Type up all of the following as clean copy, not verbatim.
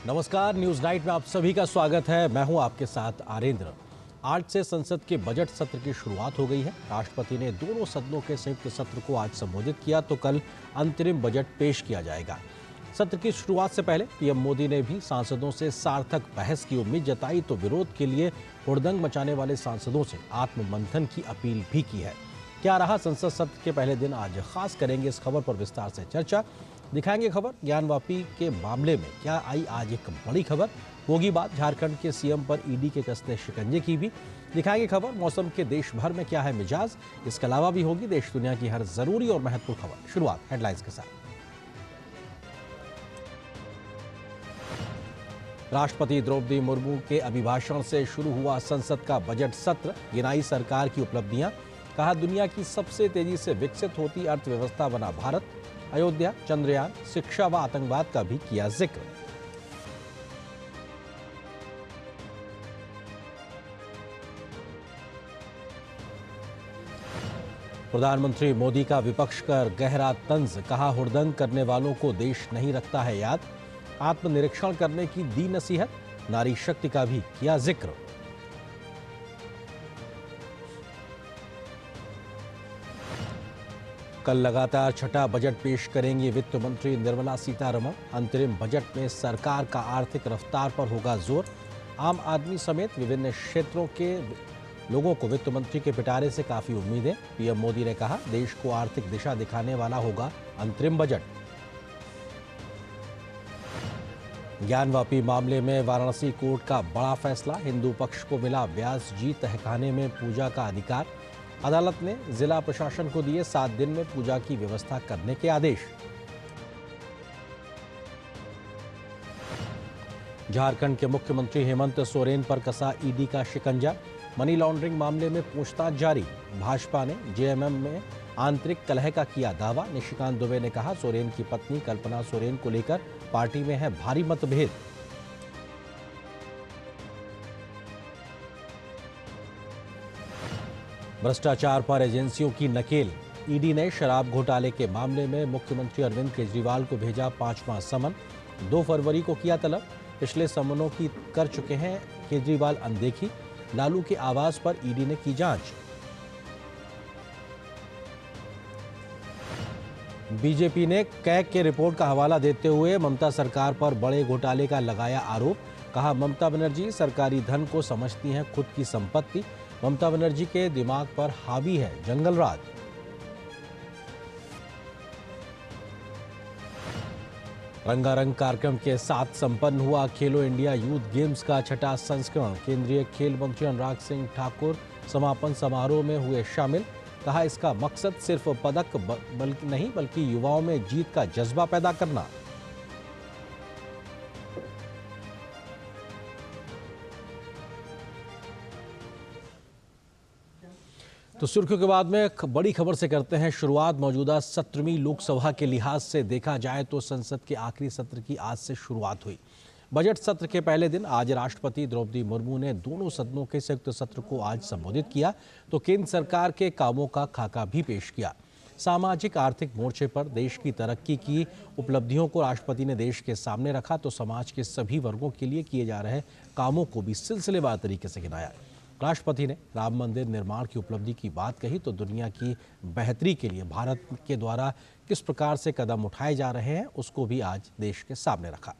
नमस्कार, news night में आप सभी का स्वागत है। मैं हूं आपके साथ आरेंद्र। आज से संसद के बजट सत्र की शुरुआत हो गई है। राष्ट्रपति ने दोनों सदनों के संयुक्त सत्र को आज संबोधित किया तो कल अंतरिम बजट पेश किया जाएगा। सत्र की शुरुआत से पहले पीएम मोदी ने भी सांसदों से सार्थक बहस की उम्मीद जताई तो विरोध के लिए हुड़दंग मचाने वाले सांसदों से आत्ममंथन की अपील भी की है। क्या रहा संसद सत्र के पहले दिन, आज खास करेंगे इस खबर पर विस्तार से चर्चा। दिखाएंगे खबर ज्ञानवापी के मामले में क्या आई आज एक बड़ी खबर, होगी बात झारखंड के सीएम पर ईडी के कसते शिकंजे की भी। दिखाएंगे खबर मौसम के देश भर में क्या है मिजाज। इसके अलावा भी होगी देश दुनिया की हर जरूरी और महत्वपूर्ण खबर। शुरुआत हेडलाइंस के साथ। राष्ट्रपति द्रौपदी मुर्मू के अभिभाषण से शुरू हुआ संसद का बजट सत्र। गिनाई सरकार की उपलब्धियां, कहा दुनिया की सबसे तेजी से विकसित होती अर्थव्यवस्था बना भारत। अयोध्या, चंद्रयान, शिक्षा व आतंकवाद का भी किया जिक्र। प्रधानमंत्री मोदी का विपक्ष पर गहरा तंज, कहा हुड़दंग करने वालों को देश नहीं रखता है याद। आत्मनिरीक्षण करने की दी नसीहत, नारी शक्ति का भी किया जिक्र। कल लगातार छठा बजट पेश करेंगी वित्त मंत्री निर्मला सीतारमण। अंतरिम बजट में सरकार का आर्थिक रफ्तार पर होगा जोर। आम आदमी समेत विभिन्न क्षेत्रों के लोगों को वित्त मंत्री के पिटारे से काफी उम्मीदें। पीएम मोदी ने कहा देश को आर्थिक दिशा दिखाने वाला होगा अंतरिम बजट। ज्ञानवापी मामले में वाराणसी कोर्ट का बड़ा फैसला, हिंदू पक्ष को मिला व्यास जी तहखाने में पूजा का अधिकार। अदालत ने जिला प्रशासन को दिए 7 दिन में पूजा की व्यवस्था करने के आदेश। झारखंड के मुख्यमंत्री हेमंत सोरेन पर कसा ईडी का शिकंजा। मनी लॉन्ड्रिंग मामले में पूछताछ जारी। भाजपा ने जेएमएम में आंतरिक कलह का किया दावा। निशिकांत दुबे ने कहा सोरेन की पत्नी कल्पना सोरेन को लेकर पार्टी में है भारी मतभेद। भ्रष्टाचार पर एजेंसियों की नकेल। ईडी ने शराब घोटाले के मामले में मुख्यमंत्री अरविंद केजरीवाल को भेजा 5वां समन। 2 फरवरी को किया तलब। पिछले समनों की कर चुके हैं केजरीवाल अनदेखी। लालू के आवास पर ईडी ने की जांच। बीजेपी ने कैग के रिपोर्ट का हवाला देते हुए ममता सरकार पर बड़े घोटाले का लगाया आरोप। कहा ममता बनर्जी सरकारी धन को समझती हैं खुद की संपत्ति। ममता बनर्जी के दिमाग पर हावी है जंगल राज। रंगारंग कार्यक्रम के साथ संपन्न हुआ खेलो इंडिया यूथ गेम्स का छठा संस्करण। केंद्रीय खेल मंत्री अनुराग सिंह ठाकुर समापन समारोह में हुए शामिल। कहा इसका मकसद सिर्फ पदक नहीं बल्कि युवाओं में जीत का जज्बा पैदा करना। तो सुर्खियों के बाद में एक बड़ी खबर से करते हैं शुरुआत। मौजूदा 17वीं लोकसभा के लिहाज से देखा जाए तो संसद के आखिरी सत्र की आज से शुरुआत हुई। बजट सत्र के पहले दिन आज राष्ट्रपति द्रौपदी मुर्मू ने दोनों सदनों के संयुक्त सत्र को आज संबोधित किया तो केंद्र सरकार के कामों का खाका भी पेश किया। सामाजिक आर्थिक मोर्चे पर देश की तरक्की की उपलब्धियों को राष्ट्रपति ने देश के सामने रखा तो समाज के सभी वर्गों के लिए किए जा रहे कामों को भी सिलसिलेवार तरीके से गिनाया। राष्ट्रपति ने राम मंदिर निर्माण की उपलब्धि की बात कही तो दुनिया की बेहतरी के लिए भारत के द्वारा किस प्रकार से कदम उठाए जा रहे हैं उसको भी आज देश के सामने रखा।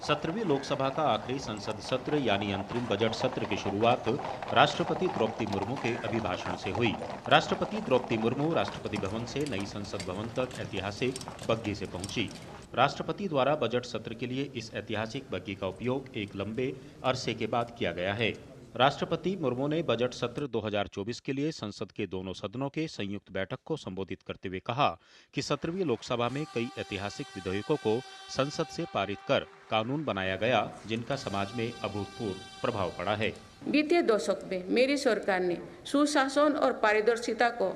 17वीं लोकसभा का आखिरी संसद सत्र यानी अंतरिम बजट सत्र की शुरुआत राष्ट्रपति द्रौपदी मुर्मू के अभिभाषण से हुई। राष्ट्रपति द्रौपदी मुर्मू राष्ट्रपति भवन से नई संसद भवन तक ऐतिहासिक बग्घी से पहुंची। राष्ट्रपति द्वारा बजट सत्र के लिए इस ऐतिहासिक बग्घी का उपयोग एक लंबे अरसे के बाद किया गया है। राष्ट्रपति मुर्मू ने बजट सत्र 2024 के लिए संसद के दोनों सदनों के संयुक्त बैठक को संबोधित करते हुए कहा कि 17वीं लोकसभा में कई ऐतिहासिक विधेयकों को संसद से पारित कर कानून बनाया गया जिनका समाज में अभूतपूर्व प्रभाव पड़ा है। बीते दशक में मेरी सरकार ने सुशासन और पारदर्शिता को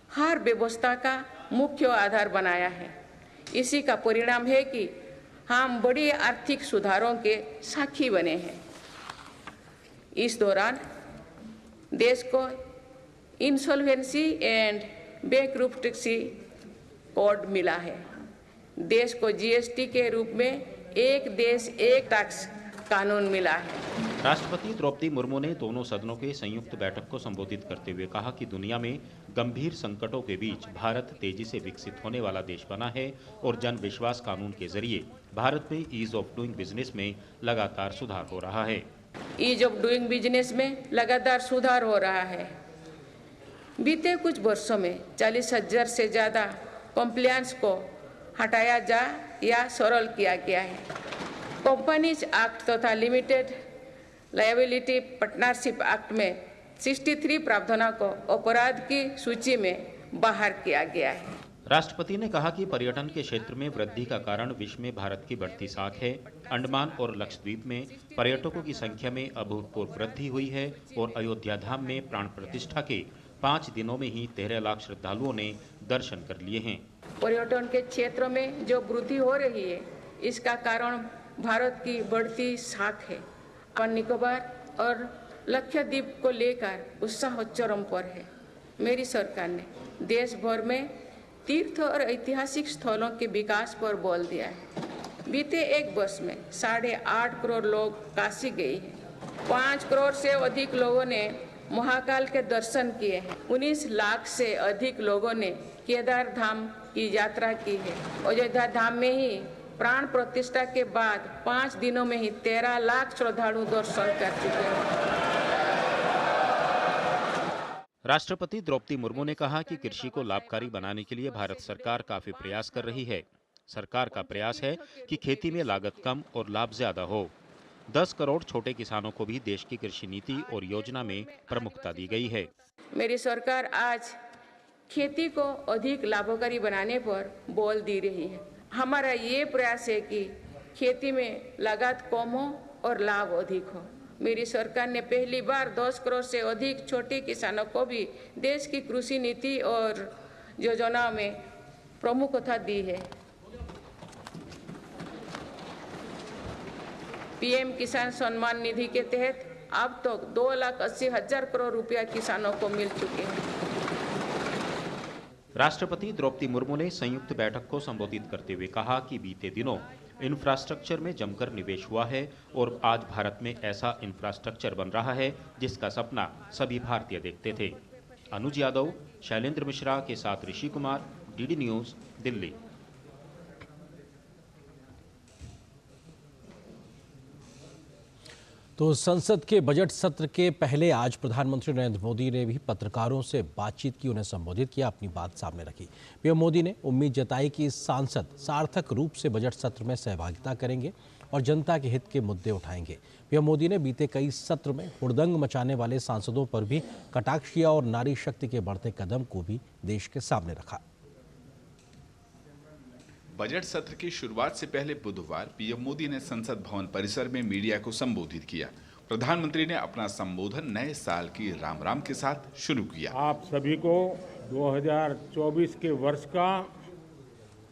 हर व्यवस्था का मुख्य आधार बनाया है। इसी का परिणाम है कि हम बड़ी आर्थिक सुधारों के साक्षी बने हैं। इस दौरान देश को इंसॉल्वेंसी एंड बैंकरप्सी कोड मिला है। देश को जीएसटी के रूप में एक देश एक टैक्स कानून मिला है। राष्ट्रपति द्रौपदी मुर्मू ने दोनों सदनों के संयुक्त बैठक को संबोधित करते हुए कहा कि दुनिया में गंभीर संकटों के बीच भारत तेजी से विकसित होने वाला देश बना है और जन विश्वास कानून के जरिए भारत में ईज ऑफ डूइंग बिजनेस में लगातार सुधार हो रहा है। ईज ऑफ डूइंग बिजनेस में लगातार सुधार हो रहा है। बीते कुछ वर्षों में 40,000 से ज़्यादा कंप्लायंस को हटाया जा या सरल किया गया है। कंपनीज एक्ट तथा लिमिटेड लायबिलिटी पार्टनरशिप एक्ट में 63 प्रावधानों को अपराध की सूची में बाहर किया गया है। राष्ट्रपति ने कहा कि पर्यटन के क्षेत्र में वृद्धि का कारण विश्व में भारत की बढ़ती साख है। अंडमान और लक्षद्वीप में पर्यटकों की संख्या में अभूतपूर्व वृद्धि हुई है और अयोध्या धाम में प्राण प्रतिष्ठा के 5 दिनों में ही 13 लाख श्रद्धालुओं ने दर्शन कर लिए हैं। पर्यटन के क्षेत्र में जो वृद्धि हो रही है, इसका कारण भारत की बढ़ती साख है। निकोबार और लक्षद्वीप को लेकर उत्साह चरम पर है। मेरी सरकार ने देश भर में तीर्थ और ऐतिहासिक स्थलों के विकास पर बल दिया है। बीते एक वर्ष में 8.5 करोड़ लोग काशी गए हैं। 5 करोड़ से अधिक लोगों ने महाकाल के दर्शन किए हैं। 19 लाख से अधिक लोगों ने केदार धाम की यात्रा की है। अयोध्या धाम में ही प्राण प्रतिष्ठा के बाद 5 दिनों में ही 13 लाख श्रद्धालु दर्शन कर चुके हैं। राष्ट्रपति द्रौपदी मुर्मू ने कहा कि कृषि को लाभकारी बनाने के लिए भारत सरकार काफी प्रयास कर रही है। सरकार का प्रयास है कि खेती में लागत कम और लाभ ज्यादा हो। 10 करोड़ छोटे किसानों को भी देश की कृषि नीति और योजना में प्रमुखता दी गई है। मेरी सरकार आज खेती को अधिक लाभकारी बनाने पर बल दे रही है। हमारा ये प्रयास है कि खेती में लागत कम हो और लाभ अधिक हो। मेरी सरकार ने पहली बार 10 करोड़ से अधिक छोटे किसानों को भी देश की कृषि नीति और योजना में प्रमुखता दी है। पीएम किसान सम्मान निधि के तहत अब तक 2,80,000 करोड़ रुपया किसानों को मिल चुके हैं। राष्ट्रपति द्रौपदी मुर्मू ने संयुक्त बैठक को संबोधित करते हुए कहा कि बीते दिनों इंफ्रास्ट्रक्चर में जमकर निवेश हुआ है और आज भारत में ऐसा इंफ्रास्ट्रक्चर बन रहा है जिसका सपना सभी भारतीय देखते थे। अनुज यादव, शैलेंद्र मिश्रा के साथ ऋषि कुमार, डीडी न्यूज, दिल्ली। तो संसद के बजट सत्र के पहले आज प्रधानमंत्री नरेंद्र मोदी ने भी पत्रकारों से बातचीत की, उन्हें संबोधित किया, अपनी बात सामने रखी। पीएम मोदी ने उम्मीद जताई कि सांसद सार्थक रूप से बजट सत्र में सहभागिता करेंगे और जनता के हित के मुद्दे उठाएंगे। पीएम मोदी ने बीते कई सत्र में हुड़दंग मचाने वाले सांसदों पर भी कटाक्ष किया और नारी शक्ति के बढ़ते कदम को भी देश के सामने रखा। बजट सत्र की शुरुआत से पहले बुधवार पीएम मोदी ने संसद भवन परिसर में मीडिया को संबोधित किया। प्रधानमंत्री ने अपना संबोधन नए साल की राम राम के साथ शुरू किया। आप सभी को 2024 के वर्ष का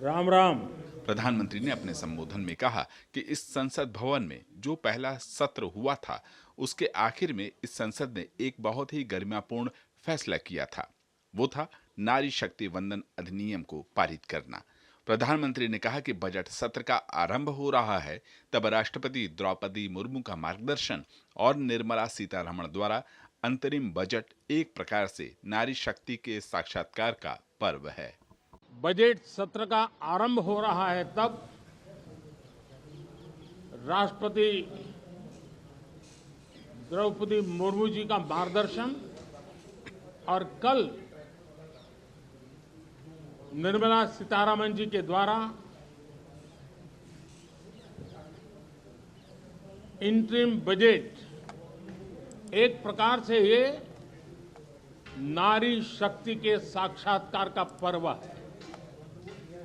राम राम। प्रधानमंत्री ने अपने संबोधन में कहा कि इस संसद भवन में जो पहला सत्र हुआ था, उसके आखिर में इस संसद ने एक बहुत ही गरिमापूर्ण फैसला किया था। वो था नारी शक्ति वंदन अधिनियम को पारित करना। प्रधानमंत्री ने कहा कि बजट सत्र का आरंभ हो रहा है, तब राष्ट्रपति द्रौपदी मुर्मू का मार्गदर्शन और निर्मला सीतारमण द्वारा अंतरिम बजट एक प्रकार से नारी शक्ति के साक्षात्कार का पर्व है। बजट सत्र का आरंभ हो रहा है, तब राष्ट्रपति द्रौपदी मुर्मू जी का मार्गदर्शन और कल निर्मला सीतारमण जी के द्वारा इंटरिम बजट एक प्रकार से ये नारी शक्ति के साक्षात्कार का पर्व है।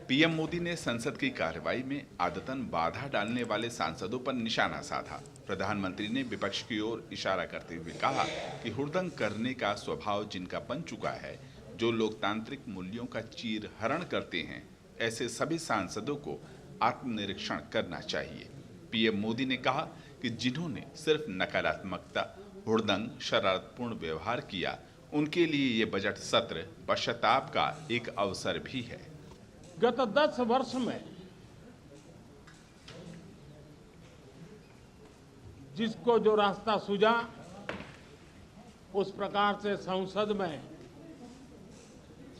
पीएम मोदी ने संसद की कार्यवाही में आदतन बाधा डालने वाले सांसदों पर निशाना साधा। प्रधानमंत्री ने विपक्ष की ओर इशारा करते हुए कहा कि हुड़दंग करने का स्वभाव जिनका बन चुका है, जो लोकतांत्रिक मूल्यों का चीर हरण करते हैं, ऐसे सभी सांसदों को आत्मनिरीक्षण करना चाहिए। पीएम मोदी ने कहा कि जिन्होंने सिर्फ नकारात्मकता, हुड़दंग, शरारतपूर्ण व्यवहार किया, उनके लिए ये बजट सत्र पश्चाताप का एक अवसर भी है। गत 10 वर्ष में जिसको जो रास्ता सूझा उस प्रकार से संसद में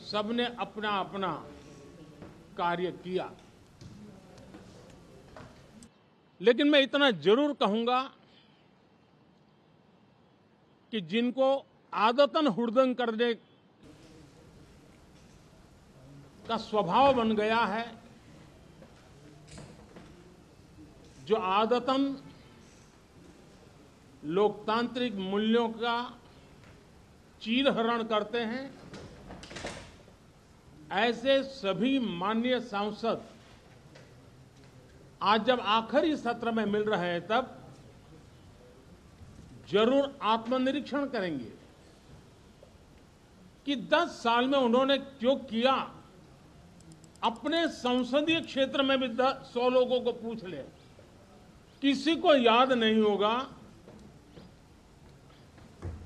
सबने अपना अपना कार्य किया। लेकिन मैं इतना जरूर कहूंगा कि जिनको आदतन हुड़दंग करने का स्वभाव बन गया है, जो आदतन लोकतांत्रिक मूल्यों का चीरहरण करते हैं, ऐसे सभी माननीय सांसद आज जब आखिरी सत्र में मिल रहे हैं तब जरूर आत्मनिरीक्षण करेंगे कि 10 साल में उन्होंने जो किया। अपने संसदीय क्षेत्र में भी 100 लोगों को पूछ ले, किसी को याद नहीं होगा,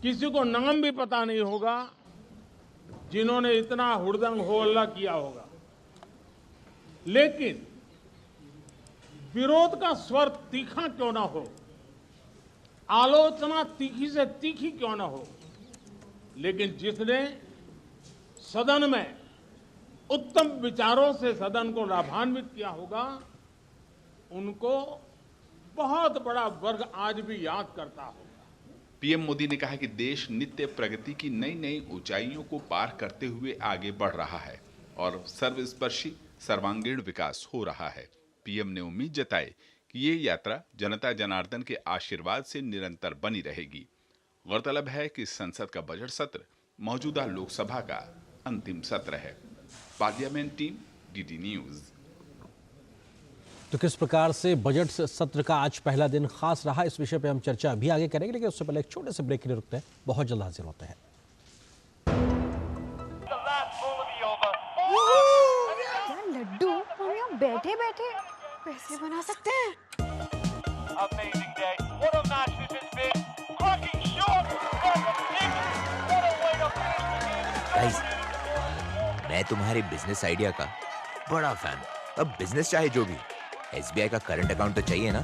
किसी को नाम भी पता नहीं होगा जिन्होंने इतना हुड़दंग हो हल्ला किया होगा। लेकिन विरोध का स्वर तीखा क्यों ना हो, आलोचना तीखी से तीखी क्यों ना हो, लेकिन जिसने सदन में उत्तम विचारों से सदन को लाभान्वित किया होगा, उनको बहुत बड़ा वर्ग आज भी याद करता होगा। पीएम मोदी ने कहा कि देश नित्य प्रगति की नई नई ऊंचाइयों को पार करते हुए आगे बढ़ रहा है और सर्वस्पर्शी सर्वांगीण विकास हो रहा है। पीएम ने उम्मीद जताई कि ये यात्रा जनता जनार्दन के आशीर्वाद से निरंतर बनी रहेगी। गौरतलब है कि संसद का बजट सत्र मौजूदा लोकसभा का अंतिम सत्र है। Parliament team, DD news. तो किस प्रकार से बजट सत्र का आज पहला दिन खास रहा, इस विषय पे हम चर्चा अभी आगे करेंगे, लेकिन उससे पहले एक छोटे से ब्रेक के लिए रुकते हैं। बहुत जल्द हाजिर होते हैं। यार लड्डू, हम यहाँ बैठे बैठे पैसे बना सकते हैं। गाइस, मैं तुम्हारे बिजनेस आइडिया का बड़ा फैन। अब बिजनेस चाहे जो भी, एसबीआई का करंट अकाउंट तो चाहिए ना।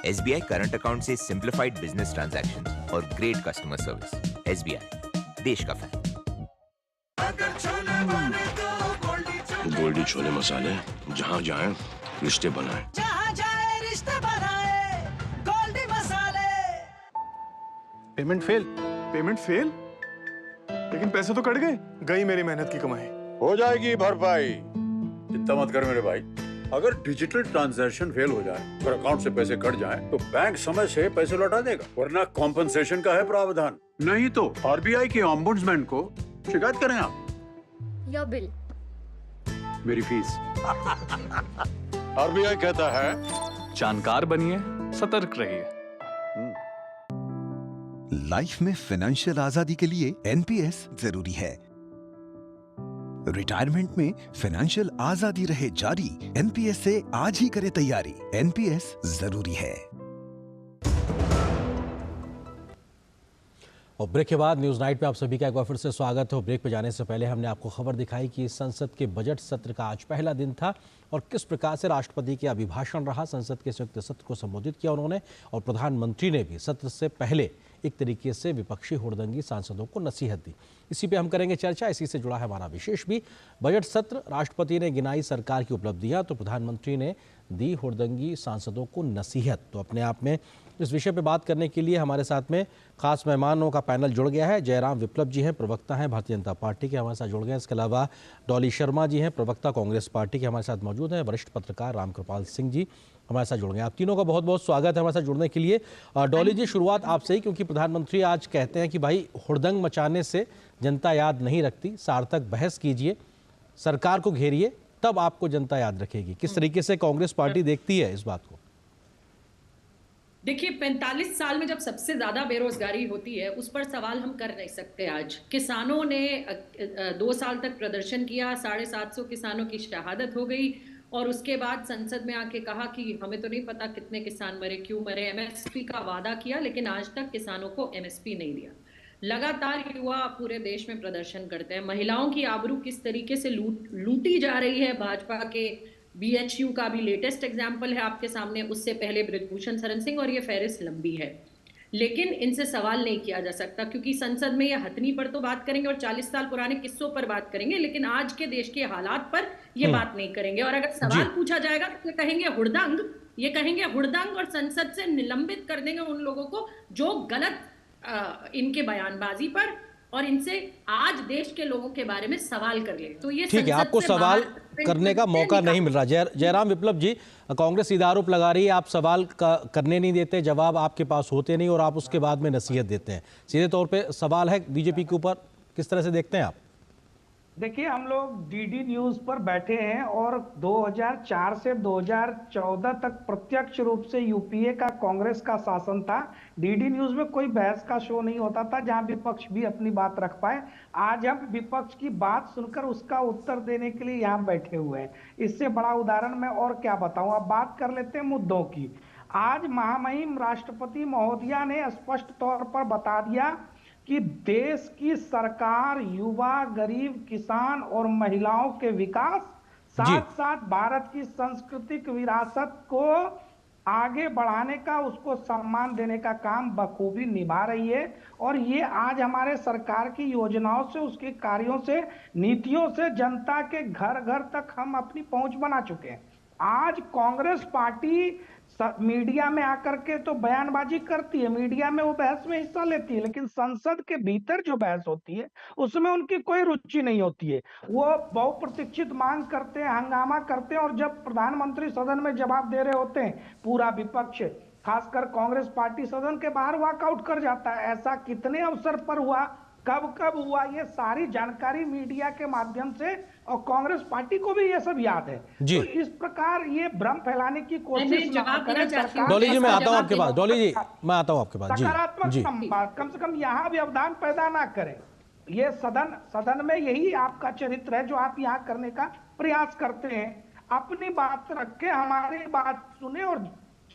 एसबीआई करंट अकाउंट से सिंप्लीफाइड बिजनेस ट्रांजैक्शंस और ग्रेट कस्टमर सर्विस। एसबीआई, देश का फैन। गोल्डी छोले मसाले, जहाँ जाए रिश्ते बनाए, जहाँ जाए रिश्ते बनाए, गोल्डी मसाले। पेमेंट फेल, लेकिन पैसे तो कट गए। गई मेरी मेहनत की कमाई। हो जाएगी भरपाई, चिंता मत कर मेरे भाई। अगर डिजिटल ट्रांजैक्शन फेल हो जाए और अकाउंट से पैसे कट जाएं, तो बैंक समय से पैसे लौटा देगा, वरना कॉम्पनसेशन का है प्रावधान। नहीं तो आरबीआई के ओम्बुड्समैन को शिकायत करें आप। या बिल, मेरी फीस। आरबीआई कहता है, जानकार बनिए, सतर्क रहिए। लाइफ में फाइनेंशियल आजादी के लिए एनपीएस जरूरी है। रिटायरमेंट में फाइनेंशियल आजादी रहे जारी, एनपीएस से आज ही करें तैयारी। एनपीएस जरूरी है। और ब्रेक के बाद न्यूज नाइट पे आप सभी का एक बार फिर से स्वागत है। ब्रेक पे जाने से पहले हमने आपको खबर दिखाई कि संसद के बजट सत्र का आज पहला दिन था और किस प्रकार से राष्ट्रपति के अभिभाषण रहा। संसद के संयुक्त सत्र को संबोधित किया उन्होंने और प्रधानमंत्री ने भी सत्र से पहले एक तरीके से विपक्षी हुड़दंगी सांसदों को नसीहत दी। इसी पे हम करेंगे चर्चा। इसी से जुड़ा है हमारा विशेष भी बजट सत्र। राष्ट्रपति ने गिनाई सरकार की उपलब्धियां, तो प्रधानमंत्री ने दी हुड़दंगी सांसदों को नसीहत। तो अपने आप में इस विषय पे बात करने के लिए हमारे साथ में खास मेहमानों का पैनल जुड़ गया है। जयराम विप्लव जी हैं, प्रवक्ता हैं भारतीय जनता पार्टी के, हमारे साथ जुड़ गए हैं। इसके अलावा डॉली शर्मा जी हैं, प्रवक्ता कांग्रेस पार्टी के, हमारे साथ मौजूद हैं। वरिष्ठ पत्रकार रामकृपाल सिंह जी हमारे साथ जुड़ गए। आप तीनों का बहुत बहुत स्वागत है हमारे साथ जुड़ने के लिए। डॉली जी, शुरुआत आपसे ही, क्योंकि प्रधानमंत्री आज कहते हैं कि भाई हुड़दंग मचाने से जनता याद नहीं रखती, सार्थक बहस कीजिए, सरकार को घेरिए, तब आपको जनता याद रखेगी। किस तरीके से कांग्रेस पार्टी देखती है इस बात को? देखिए, 45 साल में जब सबसे ज्यादा बेरोजगारी होती है, उस पर सवाल हम कर नहीं सकते। आज किसानों ने 2 साल तक प्रदर्शन किया, 750 किसानों की शहादत हो गई और उसके बाद संसद में आके कहा कि हमें तो नहीं पता कितने किसान मरे, क्यों मरे। एमएसपी का वादा किया, लेकिन आज तक किसानों को एमएसपी नहीं दिया। लगातार युवा पूरे देश में प्रदर्शन करते हैं। महिलाओं की आबरू किस तरीके से लूटी जा रही है। भाजपा के बीएचयू का भी लेटेस्ट एग्जाम्पल है आपके सामने, उससे पहले बृजभूषण शरण सिंह, और ये फहरिस्त लंबी है। लेकिन इनसे सवाल नहीं किया जा सकता क्योंकि संसद में ये हथनी पर तो बात करेंगे और 40 साल पुराने किस्सों पर बात करेंगे, लेकिन आज के देश के हालात पर ये बात नहीं करेंगे। और अगर सवाल पूछा जाएगा तो ये कहेंगे हुड़दंग और संसद से निलंबित कर देंगे उन लोगों को जो गलत इनके बयानबाजी पर और इनसे आज देश के लोगों के बारे में सवाल कर ले। तो ये ठीक है, आपको सवाल करने का मौका नहीं मिल रहा। जयराम विप्लव जी, कांग्रेस सीधा आरोप लगा रही है आप सवाल करने नहीं देते, जवाब आपके पास होते नहीं और आप उसके बाद में नसीहत देते हैं। सीधे तौर पे सवाल है बीजेपी के ऊपर, किस तरह से देखते हैं आप? देखिए, हम लोग डीडी न्यूज पर बैठे हैं और 2004 से 2014 तक प्रत्यक्ष रूप से यूपीए का कांग्रेस का शासन था। डीडी न्यूज में कोई बहस का शो नहीं होता था जहां विपक्ष भी अपनी बात रख पाए। आज हम विपक्ष की बात सुनकर उसका उत्तर देने के लिए यहाँ बैठे हुए हैं। इससे बड़ा उदाहरण मैं और क्या बताऊं। अब बात कर लेते हैं मुद्दों की। आज महामहिम राष्ट्रपति महोदया ने स्पष्ट तौर पर बता दिया कि देश की सरकार युवा, गरीब, किसान और महिलाओं के विकास, साथ साथ भारत की सांस्कृतिक विरासत को आगे बढ़ाने का, उसको सम्मान देने का काम बखूबी निभा रही है। और ये आज हमारे सरकार की योजनाओं से, उसके कार्यों से, नीतियों से जनता के घर घर तक हम अपनी पहुंच बना चुके हैं। आज कांग्रेस पार्टी मीडिया में आकर के तो बयानबाजी करती है, मीडिया में वो बहस में हिस्सा लेती है, लेकिन संसद के भीतर जो बहस होती है उसमें उनकी कोई रुचि नहीं होती है। वो बहुप्रतीक्षित मांग करते हैं, हंगामा करते हैं, और जब प्रधानमंत्री सदन में जवाब दे रहे होते हैं, पूरा विपक्ष खासकर कांग्रेस पार्टी सदन के बाहर वॉकआउट कर जाता है। ऐसा कितने अवसर पर हुआ, कब कब हुआ, ये सारी जानकारी मीडिया के माध्यम से और कांग्रेस पार्टी को भी ये सब याद है। जी। तो इस प्रकार ये भ्रम फैलाने की कोशिश ना करें सरकार। डॉली जी, मैं आता हूं आपके पास। डॉली जी, मैं आता हूं आपके पास। सकारात्मक कम से कम यहाँ व्यवधान पैदा ना करें। ये सदन में यही आपका चरित्र है जो आप यहाँ करने का प्रयास करते हैं। अपनी बात रख के हमारी बात सुने और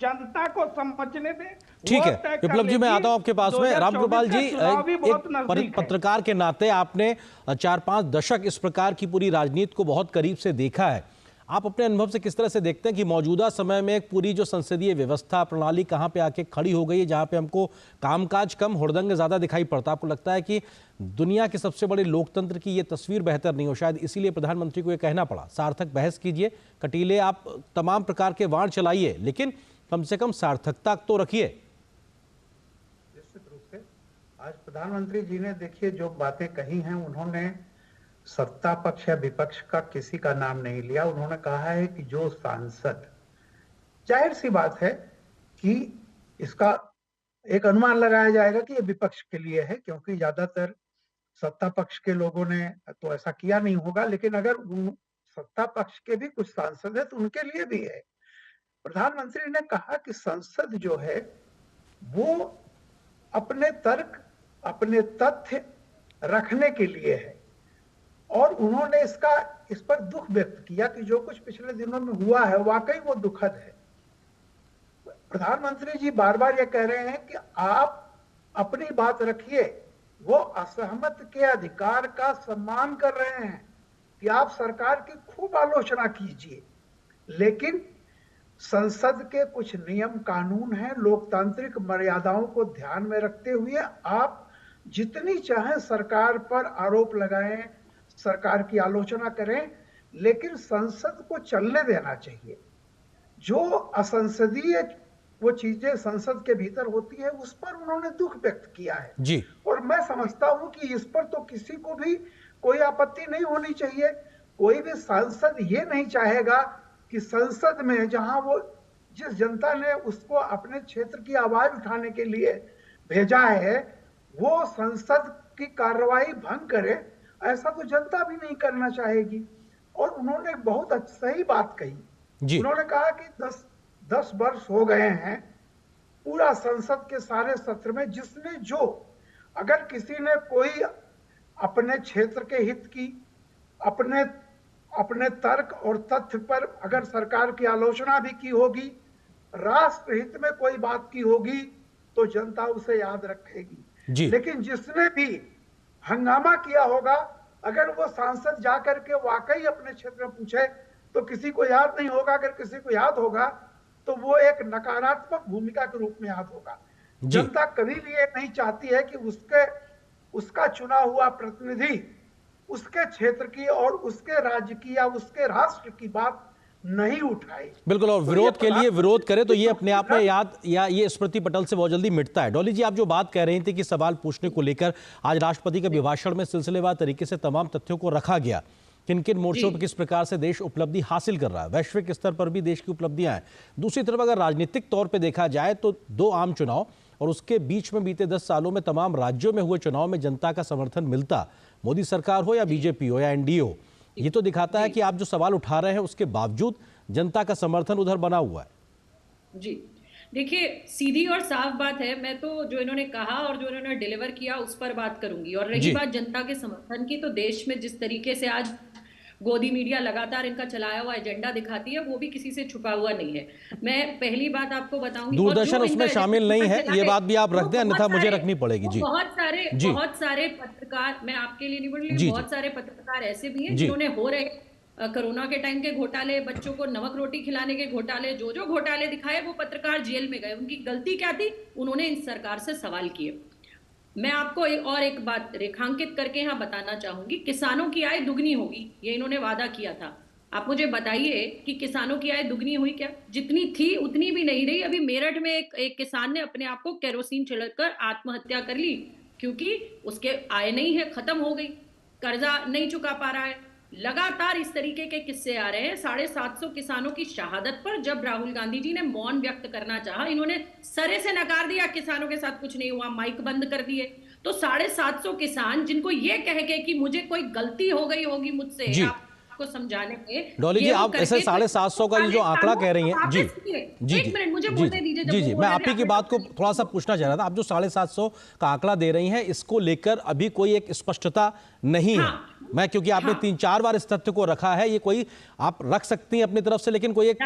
जनता को समझने दें। ठीक है विप्लव जी, मैं आता हूं आपके पास में। रामगोपाल जी, एक पत्रकार के नाते आपने 4-5 दशक इस प्रकार की पूरी राजनीति को बहुत करीब से देखा है। आप अपने अनुभव से किस तरह से देखते हैं कि मौजूदा समय में पूरी जो संसदीय व्यवस्था प्रणाली कहां पे आके खड़ी हो गई है, जहां पे हमको कामकाज कम, हुड़दंग ज्यादा दिखाई पड़ता है? आपको लगता है कि दुनिया के सबसे बड़े लोकतंत्र की ये तस्वीर बेहतर नहीं हो, शायद इसीलिए प्रधानमंत्री को ये कहना पड़ा सार्थक बहस कीजिए, कटीले आप तमाम प्रकार के वाण चलाइए, लेकिन कम से कम सार्थकता तो रखिए? निश्चित रूप से आज प्रधानमंत्री जी ने देखिए जो बातें कही हैं, उन्होंने सत्ता पक्ष या विपक्ष का किसी का नाम नहीं लिया। उन्होंने कहा है कि जो सांसद, जाहिर सी बात है कि इसका एक अनुमान लगाया जाएगा कि ये विपक्ष के लिए है, क्योंकि ज्यादातर सत्ता पक्ष के लोगों ने तो ऐसा किया नहीं होगा, लेकिन अगर सत्ता पक्ष के भी कुछ सांसद है तो उनके लिए भी है। प्रधानमंत्री ने कहा कि संसद जो है वो अपने तर्क, अपने तथ्य रखने के लिए है, और उन्होंने इस पर दुख व्यक्त किया कि जो कुछ पिछले दिनों में हुआ है वाकई वो दुखद है। प्रधानमंत्री जी बार बार ये कह रहे हैं कि आप अपनी बात रखिए, वो असहमत के अधिकार का सम्मान कर रहे हैं कि आप सरकार की खूब आलोचना कीजिए, लेकिन संसद के कुछ नियम कानून हैं, लोकतांत्रिक मर्यादाओं को ध्यान में रखते हुए आप जितनी चाहे सरकार पर आरोप लगाएं, सरकार की आलोचना करें, लेकिन संसद को चलने देना चाहिए। जो असंसदीय वो चीजें संसद के भीतर होती है उस पर उन्होंने दुख व्यक्त किया है जी। और मैं समझता हूं कि इस पर तो किसी को भी कोई आपत्ति नहीं होनी चाहिए। कोई भी सांसद ये नहीं चाहेगा कि संसद में जहां वो जिस जनता ने उसको अपने क्षेत्र की आवाज उठाने के लिए भेजा है वो संसद की कार्रवाई भंग करे, ऐसा तो जनता भी नहीं करना चाहेगी। और उन्होंने बहुत सही बात कही। उन्होंने कहा कि 10 वर्ष हो गए हैं पूरा संसद के सारे सत्र में, जिसने जो अगर किसी ने कोई अपने क्षेत्र के हित की, अपने तर्क और तथ्य पर अगर सरकार की आलोचना भी की होगी, राष्ट्र हित में कोई बात की होगी, तो जनता उसे याद रखेगी। लेकिन जिसने भी हंगामा किया होगा, अगर वो सांसद जाकर के वाकई अपने क्षेत्र में पूछे तो किसी को याद नहीं होगा, अगर किसी को याद होगा तो वो एक नकारात्मक भूमिका के रूप में याद होगा। जनता कभी भी ये नहीं चाहती है कि उसका चुना हुआ प्रतिनिधि उसके क्षेत्र की और उसके राज्य की या उसके राष्ट्र की बात नहीं उठाई। बिल्कुल, और विरोध के लिए विरोध करे तो ये अपने आप में याद या ये स्मृति पटल से बहुत जल्दी मिटता है। डॉली जी, आप जो बात कह रही थी कि सवाल पूछने को लेकर आज राष्ट्रपति के अभिभाषण में सिलसिलेवार तरीके से तमाम तथ्यों को रखा गया, किन किन मोर्चों पर किस प्रकार से देश उपलब्धि हासिल कर रहा है, वैश्विक स्तर पर भी देश की उपलब्धियां हैं। दूसरी तरफ अगर राजनीतिक तौर पर देखा जाए तो 2 आम चुनाव और उसके बीच में बीते 10 सालों में तमाम राज्यों में हुए चुनाव में जनता का समर्थन मिलता, मोदी सरकार हो या बीजेपी हो या एनडीए हो, ये तो दिखाता है कि आप जो सवाल उठा रहे हैं उसके बावजूद जनता का समर्थन उधर बना हुआ है। जी देखिए, सीधी और साफ बात है। मैं तो जो इन्होंने कहा और जो इन्होंने डिलीवर किया उस पर बात करूंगी। और रही बात जनता के समर्थन की, तो देश में जिस तरीके से आज गोदी मीडिया लगातार इनका चलाया हुआ एजेंडा दिखाती है, वो भी किसी से छुपा हुआ नहीं है। मैं पहली बात आपको बताऊंगी, दूरदर्शन उसमें शामिल नहीं है, ये बात भी आप रख दें, अन्यथा मुझे रखनी पड़ेगी। जी, बहुत सारे पत्रकार, मैं आपके लिए नहीं बोल रही, बहुत सारे पत्रकार ऐसे भी हैं जिन्होंने हो रहे कोरोना के टाइम के घोटाले, बच्चों को नमक रोटी खिलाने के घोटाले, जो घोटाले दिखाए वो पत्रकार जेल में गए। उनकी गलती क्या थी? उन्होंने इन सरकार से सवाल किए। मैं आपको एक बात रेखांकित करके यहाँ बताना चाहूंगी, किसानों की आय दुगनी होगी, ये इन्होंने वादा किया था। आप मुझे बताइए कि किसानों की आय दुगनी हुई क्या? जितनी थी उतनी भी नहीं रही। अभी मेरठ में एक किसान ने अपने आप को केरोसिन छिड़ककर आत्महत्या कर ली, क्योंकि उसके आय नहीं है, खत्म हो गई, कर्जा नहीं चुका पा रहा है। लगातार इस तरीके के किस्से आ रहे हैं। 750 किसानों की शहादत पर जब राहुल गांधी जी ने मौन व्यक्त करना चाहा, इन्होंने सरे से नकार दिया, किसानों के साथ कुछ नहीं हुआ, माइक बंद कर दिए। तो 750 किसान जिनको ये कह के कि मुझे कोई गलती हो गई होगी मुझसे आपको समझाने में, डॉली जी आप ऐसे 750 का ये जो आंकड़ा कह रही हैं, जी जी एक मिनट मुझे बोलने दीजिए। जी मैं आप ही की बात को थोड़ा सा पूछना चाह रहा था। आप जो 750 का आंकड़ा दे रही हैं, इसको लेकर अभी कोई एक स्पष्टता नहीं है। मैं क्योंकि आपने 3-4 बार इस तथ्य को रखा है, ये कोई आप रख सकती हैं अपनी तरफ से, लेकिन कोई एक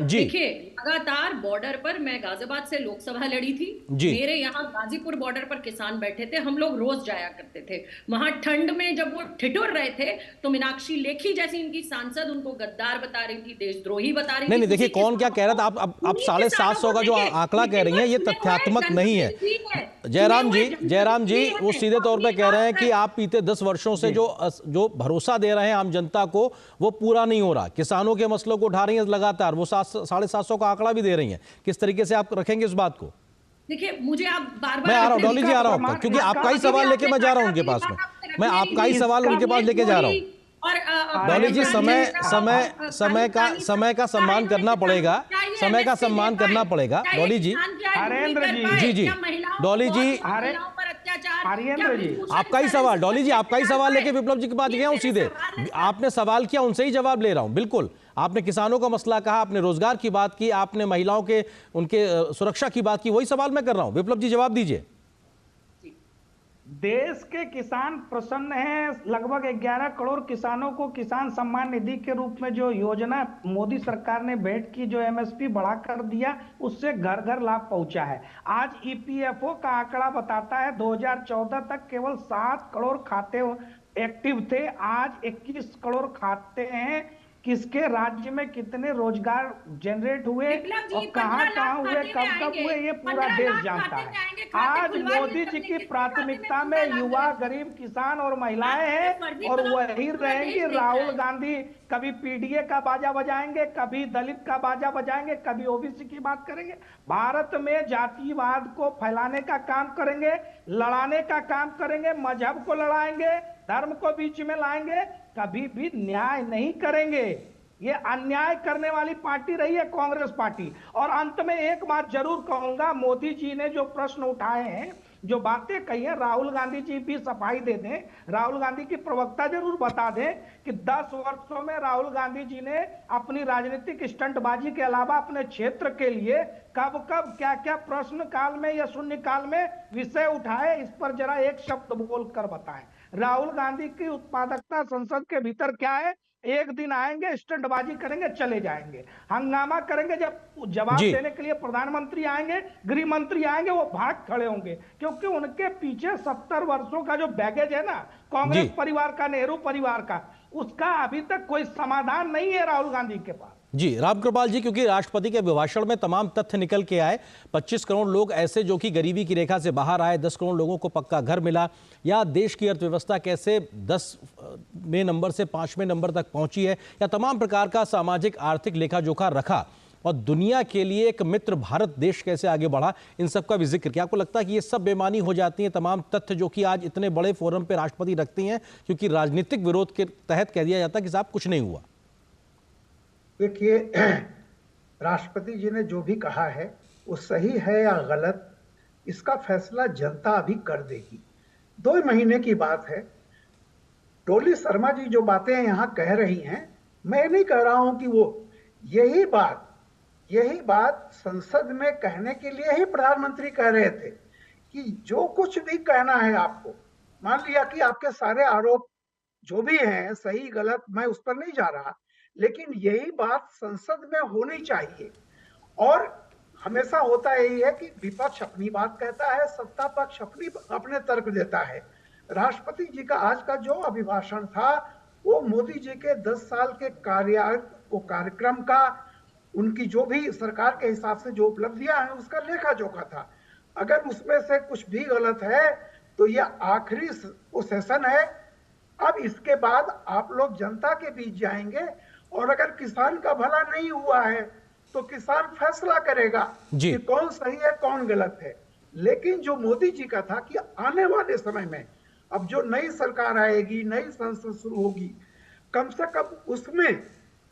देखिए, लगातार बॉर्डर पर, मैं गाजियाबाद से लोकसभा लड़ी थी, मेरे यहाँ गाजीपुर बॉर्डर पर किसान बैठे थे, हम लोग रोज जाया करते थे वहां। ठंड में जब वो ठिठुर रहे थे तो मीनाक्षी लेखी जैसी इनकी सांसद उनको गद्दार बता रही थी, देशद्रोही बता रही थी। नहीं देखिए कौन क्या कह रहा था। आप 750 का जो आंकड़ा कह रही हैं ये तथ्यात्मक नहीं है। जयराम जी वो सीधे तौर पर कह रहे हैं कि आप बीते 10 वर्षों से जो भरोसा दे रहे हैं आम जनता को वो पूरा नहीं हो रहा। किसानों के मसलों को उठा रही हैं लगातार, वो 750 का आंकड़ा भी दे रही हैं। किस तरीके से आप रखेंगे इस बात को? देखिए, मुझे आप बार-बार मैं आ रहा हूं डॉली जी, आ रहा हूं क्योंकि आपका ही सवाल लेके मैं जा रहा हूं उनके पास में, मैं आपका ही सवाल उनके पास लेके जा रहा हूं। डॉली जी समय का सम्मान करना पड़ेगा, समय का सम्मान करना पड़ेगा। डॉली जी, जी डॉली जी, आपका ही सवाल, डॉली जी आपका ही सवाल लेके विप्लव जी के पास गया हूं सीधे। आपने सवाल किया, उनसे ही जवाब ले रहा हूं। बिल्कुल, आपने किसानों का मसला कहा, आपने रोजगार की बात की, आपने महिलाओं के उनके सुरक्षा की बात की, वही सवाल मैं कर रहा हूं। विप्लव जी जवाब दीजिए। देश के किसान प्रसन्न हैं। लगभग 11 करोड़ किसानों को किसान सम्मान निधि के रूप में जो योजना मोदी सरकार ने भेंट की, जो एमएसपी बढ़ा कर दिया, उससे घर घर लाभ पहुंचा है। आज ईपीएफओ का आंकड़ा बताता है 2014 तक केवल 7 करोड़ खाते एक्टिव थे, आज 21 करोड़ खाते हैं। किसके राज्य में कितने रोजगार जनरेट हुए और कहां हुए, कब हुए, ये पूरा देश जानता है। आज मोदी जी की प्राथमिकता में युवा, गरीब, किसान और महिलाएं हैं और वही रहेंगी। राहुल गांधी कभी पीडीए का बाजा बजाएंगे, कभी दलित का बाजा बजाएंगे, कभी ओबीसी की बात करेंगे। भारत में जातिवाद को फैलाने का काम करेंगे, लड़ाने का काम करेंगे, मजहब को लड़ाएंगे, धर्म को बीच में लाएंगे, कभी भी न्याय नहीं करेंगे। ये अन्याय करने वाली पार्टी रही है कांग्रेस पार्टी। और अंत में एक बात जरूर कहूंगा, मोदी जी ने जो प्रश्न उठाए हैं, जो बातें कही है, राहुल गांधी जी भी सफाई दे दें, राहुल गांधी की प्रवक्ता जरूर बता दें कि 10 वर्षों में राहुल गांधी जी ने अपनी राजनीतिक स्टंटबाजी के अलावा अपने क्षेत्र के लिए कब कब क्या क्या प्रश्न काल में या शून्य काल में विषय उठाए, इस पर जरा एक शब्द बोलकर बताएं। राहुल गांधी की उत्पादकता संसद के भीतर क्या है, एक दिन आएंगे, स्टंटबाजी करेंगे, चले जाएंगे, हंगामा करेंगे। जब जवाब देने के लिए प्रधानमंत्री आएंगे, गृह मंत्री आएंगे, वो भाग खड़े होंगे, क्योंकि उनके पीछे 70 वर्षों का जो बैगेज है ना कांग्रेस परिवार का, नेहरू परिवार का, उसका अभी तक कोई समाधान नहीं है राहुल गांधी के पास। जी रामकृपाल जी, क्योंकि राष्ट्रपति के अभिभाषण में तमाम तथ्य निकल के आए, 25 करोड़ लोग ऐसे जो कि गरीबी की रेखा से बाहर आए, 10 करोड़ लोगों को पक्का घर मिला, या देश की अर्थव्यवस्था कैसे 10वें नंबर से 5वें नंबर तक पहुंची है, या तमाम प्रकार का सामाजिक आर्थिक लेखा जोखा रखा, और दुनिया के लिए एक मित्र भारत देश कैसे आगे बढ़ा, इन सब का भी जिक्र किया। आपको लगता है कि ये सब बेमानी हो जाती है तमाम तथ्य जो कि आज इतने बड़े फोरम पे राष्ट्रपति रखती हैं, क्योंकि राजनीतिक विरोध के तहत कह दिया जाता है कि साहब कुछ नहीं हुआ? देखिए, राष्ट्रपति जी ने जो भी कहा है वो सही है या गलत, इसका फैसला जनता अभी कर देगी। 2 महीने की बात है। डोली शर्मा जी जो बातें यहाँ कह रही हैं, मैं नहीं कह रहा हूं कि वो यही बात संसद में कहने के लिए ही प्रधानमंत्री कह रहे थे कि जो कुछ भी कहना है आपको, मान लिया कि आपके सारे आरोप जो भी हैं सही गलत, मैं उस पर नहीं जा रहा, लेकिन यही बात संसद में होनी चाहिए। और हमेशा होता यही है कि विपक्ष अपनी बात कहता है, सत्ता पक्ष अपने तर्क देता है। राष्ट्रपति जी का आज का जो अभिभाषण था वो मोदी जी के 10 साल के कार्यक्रम का, उनकी जो भी सरकार के हिसाब से जो उपलब्धियां हैं उसका लेखा जोखा था। अगर उसमें से कुछ भी गलत है तो यह आखिरी सेशन है। अब इसके बाद आप लोग जनता के बीच जाएंगे, और अगर किसान का भला नहीं हुआ है तो किसान फैसला करेगा कि कौन सही है कौन गलत है। लेकिन जो मोदी जी का था कि आने वाले समय में अब जो नई सरकार आएगी, नई संसद शुरू होगी, कम से कम उसमें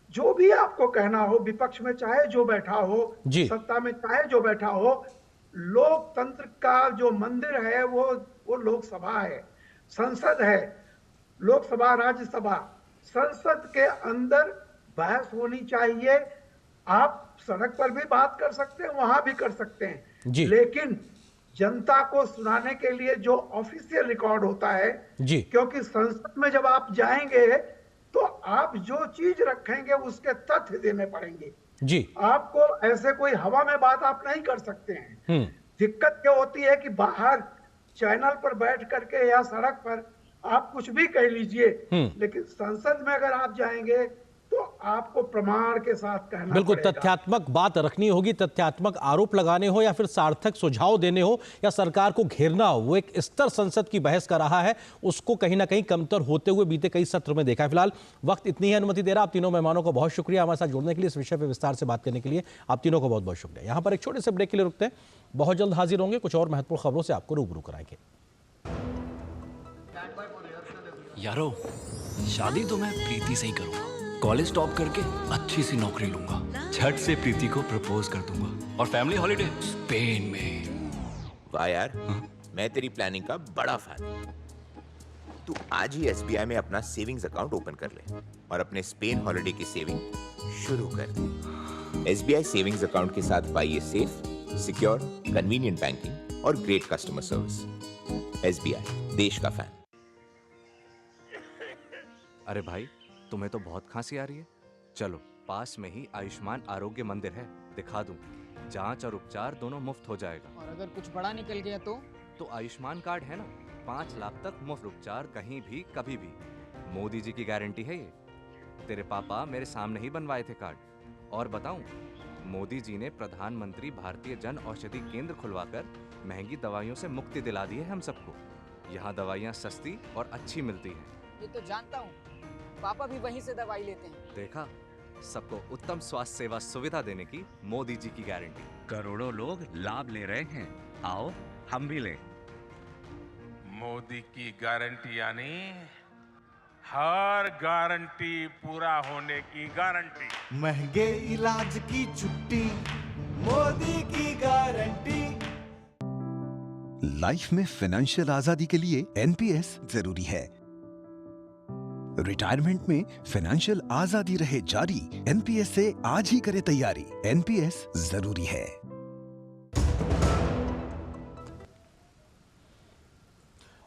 जो भी आपको कहना हो, विपक्ष में चाहे जो बैठा हो, सत्ता में चाहे जो बैठा हो, लोकतंत्र का जो मंदिर है वो लोकसभा है, संसद है। लोकसभा, राज्यसभा, संसद के अंदर बहस होनी चाहिए। आप सड़क पर भी बात कर सकते हैं, वहां भी कर सकते हैं, लेकिन जनता को सुनाने के लिए जो ऑफिशियल रिकॉर्ड होता है, क्योंकि संसद में जब आप जाएंगे तो आप जो चीज रखेंगे उसके तथ्य देने पड़ेंगे। आपको ऐसे कोई हवा में बात आप नहीं कर सकते हैं। दिक्कत क्या होती है कि बाहर चैनल पर बैठ करके या सड़क पर आप कुछ भी कह लीजिए, लेकिन संसद में अगर आप जाएंगे तो आपको प्रमाण के साथ कहना बिल्कुल तथ्यात्मक बात रखनी होगी, तथ्यात्मक आरोप लगाने हो या फिर सार्थक सुझाव देने हो या सरकार को घेरना हो। वो एक स्तर संसद की बहस का रहा है, उसको कहीं ना कहीं कमतर होते हुए बीते कई सत्र में देखा है। फिलहाल वक्त इतनी ही अनुमति दे रहा। आप तीनों मेहमानों को बहुत शुक्रिया हमारे साथ जुड़ने के लिए, इस विषय पर विस्तार से बात करने के लिए आप तीनों को बहुत बहुत शुक्रिया। यहाँ पर एक छोटे से ब्रेक के लिए रुकते हैं, बहुत जल्द हाजिर होंगे, कुछ और महत्वपूर्ण खबरों से आपको रूबरू कराएंगे। यारो, शादी तो मैं प्रीति से ही करूंगा। कॉलेज टॉप करके अच्छी सी नौकरी लूंगा, झट से प्रीति को प्रपोज कर दूंगा और फैमिली हॉलिडे स्पेन में। वाह यार, मैं तेरी प्लानिंग का बड़ा फैन। तू आज ही SBI में अपना सेविंग्स अकाउंट ओपन कर ले और अपने स्पेन हॉलिडे की सेविंग शुरू कर दे। SBI सेविंग्स अकाउंट के साथ पाइए सेफ, सिक्योर, कन्वीनियंट बैंकिंग और ग्रेट कस्टमर सर्विस। SBI, देश का फैन। अरे भाई, तुम्हें तो बहुत खांसी आ रही है। चलो, पास में ही आयुष्मान आरोग्य मंदिर है, दिखा दूं। जांच और उपचार दोनों मुफ्त हो जाएगा। और अगर कुछ बड़ा निकल गया तो आयुष्मान कार्ड है ना, 5 लाख तक मुफ्त उपचार कहीं भी कभी भी। मोदी जी की गारंटी है ये। तेरे पापा मेरे सामने ही बनवाए थे कार्ड। और बताऊं, मोदी जी ने प्रधानमंत्री भारतीय जन औषधि केंद्र खुलवाकर महंगी दवाइयों से मुक्ति दिला दी है हम सबको। यहाँ दवाइयाँ सस्ती और अच्छी मिलती हैं। ये तो जानता हूँ, पापा भी वहीं से दवाई लेते हैं। देखा, सबको उत्तम स्वास्थ्य सेवा सुविधा देने की मोदी जी की गारंटी। करोड़ों लोग लाभ ले रहे हैं, आओ हम भी लें। मोदी की गारंटी यानी हर गारंटी पूरा होने की गारंटी। महंगे इलाज की छुट्टी, मोदी की गारंटी। लाइफ में फाइनेंशियल आजादी के लिए NPS जरूरी है। रिटायरमेंट में फाइनेंशियल आजादी रहे जारी, NPS से आज ही करें तैयारी। NPS जरूरी है।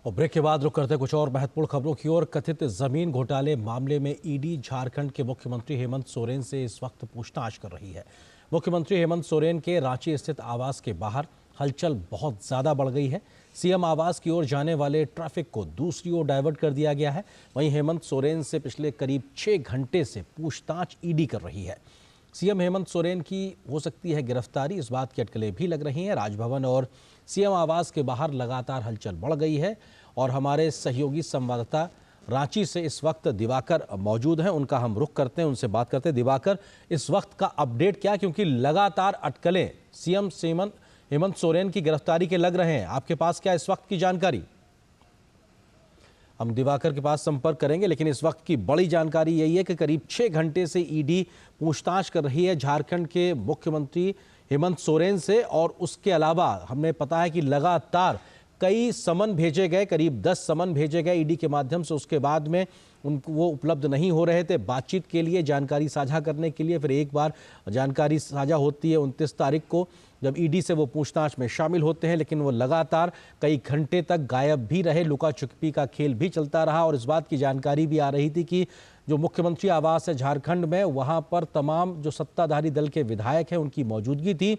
और ब्रेक के बाद रुक करते कुछ और महत्वपूर्ण खबरों की ओर। कथित जमीन घोटाले मामले में ईडी झारखंड के मुख्यमंत्री हेमंत सोरेन से इस वक्त पूछताछ कर रही है। मुख्यमंत्री हेमंत सोरेन के रांची स्थित आवास के बाहर हलचल बहुत ज्यादा बढ़ गई है। सीएम आवास की ओर जाने वाले ट्रैफिक को दूसरी ओर डाइवर्ट कर दिया गया है। वहीं हेमंत सोरेन से पिछले करीब 6 घंटे से पूछताछ ईडी कर रही है। सीएम हेमंत सोरेन की हो सकती है गिरफ्तारी, इस बात की अटकलें भी लग रही हैं। राजभवन और सीएम आवास के बाहर लगातार हलचल बढ़ गई है और हमारे सहयोगी संवाददाता रांची से इस वक्त दिवाकर मौजूद हैं, उनका हम रुख करते हैं, उनसे बात करते हैं। दिवाकर, इस वक्त का अपडेट क्या, क्योंकि लगातार अटकलें सीएम हेमंत सोरेन की गिरफ्तारी के लग रहे हैं, आपके पास क्या इस वक्त की जानकारी? हम दिवाकर के पास संपर्क करेंगे, लेकिन इस वक्त की बड़ी जानकारी यही है कि करीब 6 घंटे से ईडी पूछताछ कर रही है झारखंड के मुख्यमंत्री हेमंत सोरेन से। और उसके अलावा हमें पता है कि लगातार कई समन भेजे गए, करीब 10 समन भेजे गए ईडी के माध्यम से। उसके बाद में उनको वो उपलब्ध नहीं हो रहे थे बातचीत के लिए, जानकारी साझा करने के लिए। फिर एक बार जानकारी साझा होती है 29 तारीख को, जब ईडी से वो पूछताछ में शामिल होते हैं, लेकिन वो लगातार कई घंटे तक गायब भी रहे। लुका छुपी का खेल भी चलता रहा। और इस बात की जानकारी भी आ रही थी कि जो मुख्यमंत्री आवास है झारखंड में, वहां पर तमाम जो सत्ताधारी दल के विधायक हैं उनकी मौजूदगी थी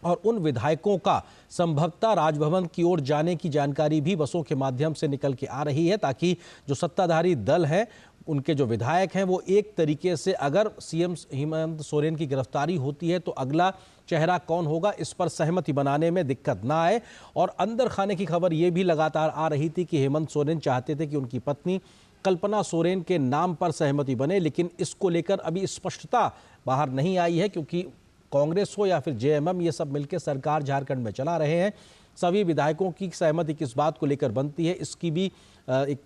और उन विधायकों का संभवतः राजभवन की ओर जाने की जानकारी भी बसों के माध्यम से निकल के आ रही है, ताकि जो सत्ताधारी दल है उनके जो विधायक हैं वो एक तरीके से, अगर सीएम हेमंत सोरेन की गिरफ्तारी होती है तो अगला चेहरा कौन होगा, इस पर सहमति बनाने में दिक्कत ना आए। और अंदर खाने की खबर ये भी लगातार आ रही थी कि हेमंत सोरेन चाहते थे कि उनकी पत्नी कल्पना सोरेन के नाम पर सहमति बने, लेकिन इसको लेकर अभी स्पष्टता बाहर नहीं आई है, क्योंकि कांग्रेस हो या फिर जेएमएम, ये सब मिलकर सरकार झारखंड में चला रहे हैं। सभी विधायकों की सहमति किस बात को लेकर बनती है, इसकी भी एक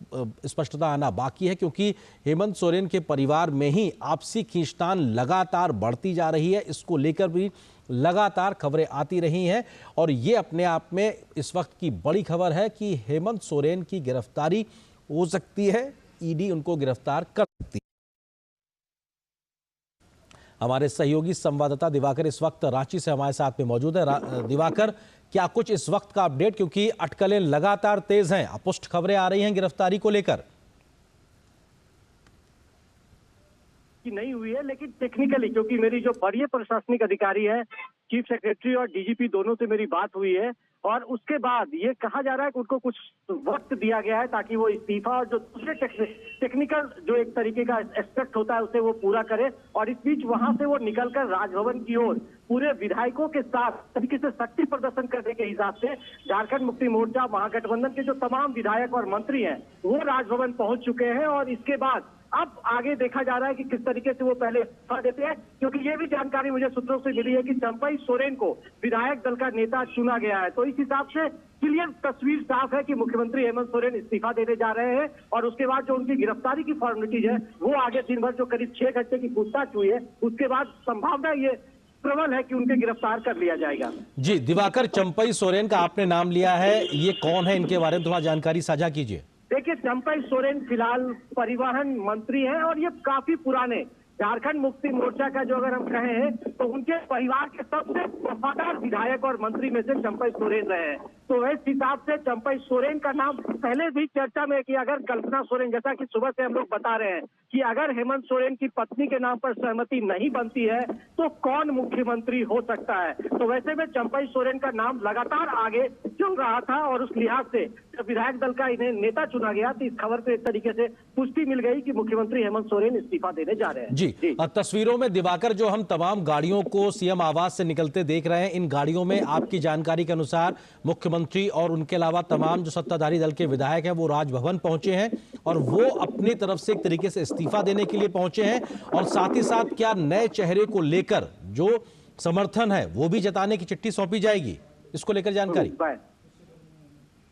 स्पष्टता आना बाकी है, क्योंकि हेमंत सोरेन के परिवार में ही आपसी खींचतान लगातार बढ़ती जा रही है। इसको लेकर भी लगातार खबरें आती रही हैं और ये अपने आप में इस वक्त की बड़ी खबर है कि हेमंत सोरेन की गिरफ्तारी हो सकती है, ईडी उनको गिरफ्तार कर सकती है। हमारे सहयोगी संवाददाता दिवाकर इस वक्त रांची से हमारे साथ में मौजूद है। दिवाकर, क्या कुछ इस वक्त का अपडेट, क्योंकि अटकलें लगातार तेज हैं, अपुष्ट खबरें आ रही हैं गिरफ्तारी को लेकर? नहीं हुई है, लेकिन टेक्निकली, क्योंकि मेरी जो वरीय प्रशासनिक अधिकारी है, चीफ सेक्रेटरी और डीजीपी दोनों से मेरी बात हुई है और उसके बाद ये कहा जा रहा है कि उनको कुछ वक्त दिया गया है ताकि वो इस्तीफा और जो दूसरे टेक्निकल जो एक तरीके का एस्पेक्ट होता है उसे वो पूरा करे। और इस बीच वहां से वो निकलकर राजभवन की ओर पूरे विधायकों के साथ तरीके से शक्ति प्रदर्शन करने के हिसाब से झारखंड मुक्ति मोर्चा महागठबंधन के जो तमाम विधायक और मंत्री हैं वो राजभवन पहुंच चुके हैं। और इसके बाद अब आगे देखा जा रहा है कि किस तरीके से वो पहले इस्तीफा देते हैं, क्योंकि ये भी जानकारी मुझे सूत्रों से मिली है कि चंपई सोरेन को विधायक दल का नेता चुना गया है। तो इस हिसाब से क्लियर तस्वीर साफ है कि मुख्यमंत्री हेमंत सोरेन इस्तीफा देने जा रहे हैं और उसके बाद जो उनकी गिरफ्तारी की फॉर्मेलिटीज है वो आगे दिन भर जो करीब 6 घंटे की पूछताछ हुई है उसके बाद संभावना ये प्रबल है कि उनके गिरफ्तार कर लिया जाएगा। जी दिवाकर, चंपई सोरेन का आपने नाम लिया है, ये कौन है, इनके बारे में थोड़ा जानकारी साझा कीजिए। देखिए, चंपई सोरेन फिलहाल परिवहन मंत्री हैं और ये काफी पुराने झारखंड मुक्ति मोर्चा का जो अगर हम कहें तो उनके परिवार के सबसे वफादार विधायक और मंत्री में से चंपई सोरेन रहे हैं। तो इस हिसाब से चंपई सोरेन का नाम पहले भी चर्चा में कि अगर कल्पना सोरेन, जैसा कि सुबह से हम लोग बता रहे हैं कि अगर हेमंत सोरेन की पत्नी के नाम पर सहमति नहीं बनती है तो कौन मुख्यमंत्री हो सकता है। तो वैसे में चंपई सोरेन का नाम लगातार आगे चल रहा था और उस लिहाज से जब विधायक दल का इन्हें नेता चुना गया तो इस खबर पे एक तरीके से पुष्टि मिल गई कि मुख्यमंत्री हेमंत सोरेन इस्तीफा देने जा रहे हैं। जी, तस्वीरों में दिवाकर जो हम तमाम गाड़ियों को सीएम आवास से निकलते देख रहे हैं, इन गाड़ियों में आपकी जानकारी के अनुसार मुख्यमंत्री और उनके अलावा तमाम जो सत्ताधारी दल के विधायक हैं वो राजभवन पहुंचे हैं और वो अपनी तरफ से एक तरीके से इस्तीफा देने के लिए पहुंचे हैं। और साथ ही साथ क्या नए चेहरे को लेकर जो समर्थन है वो भी जताने की चिट्ठी सौंपी जाएगी, इसको लेकर जानकारी?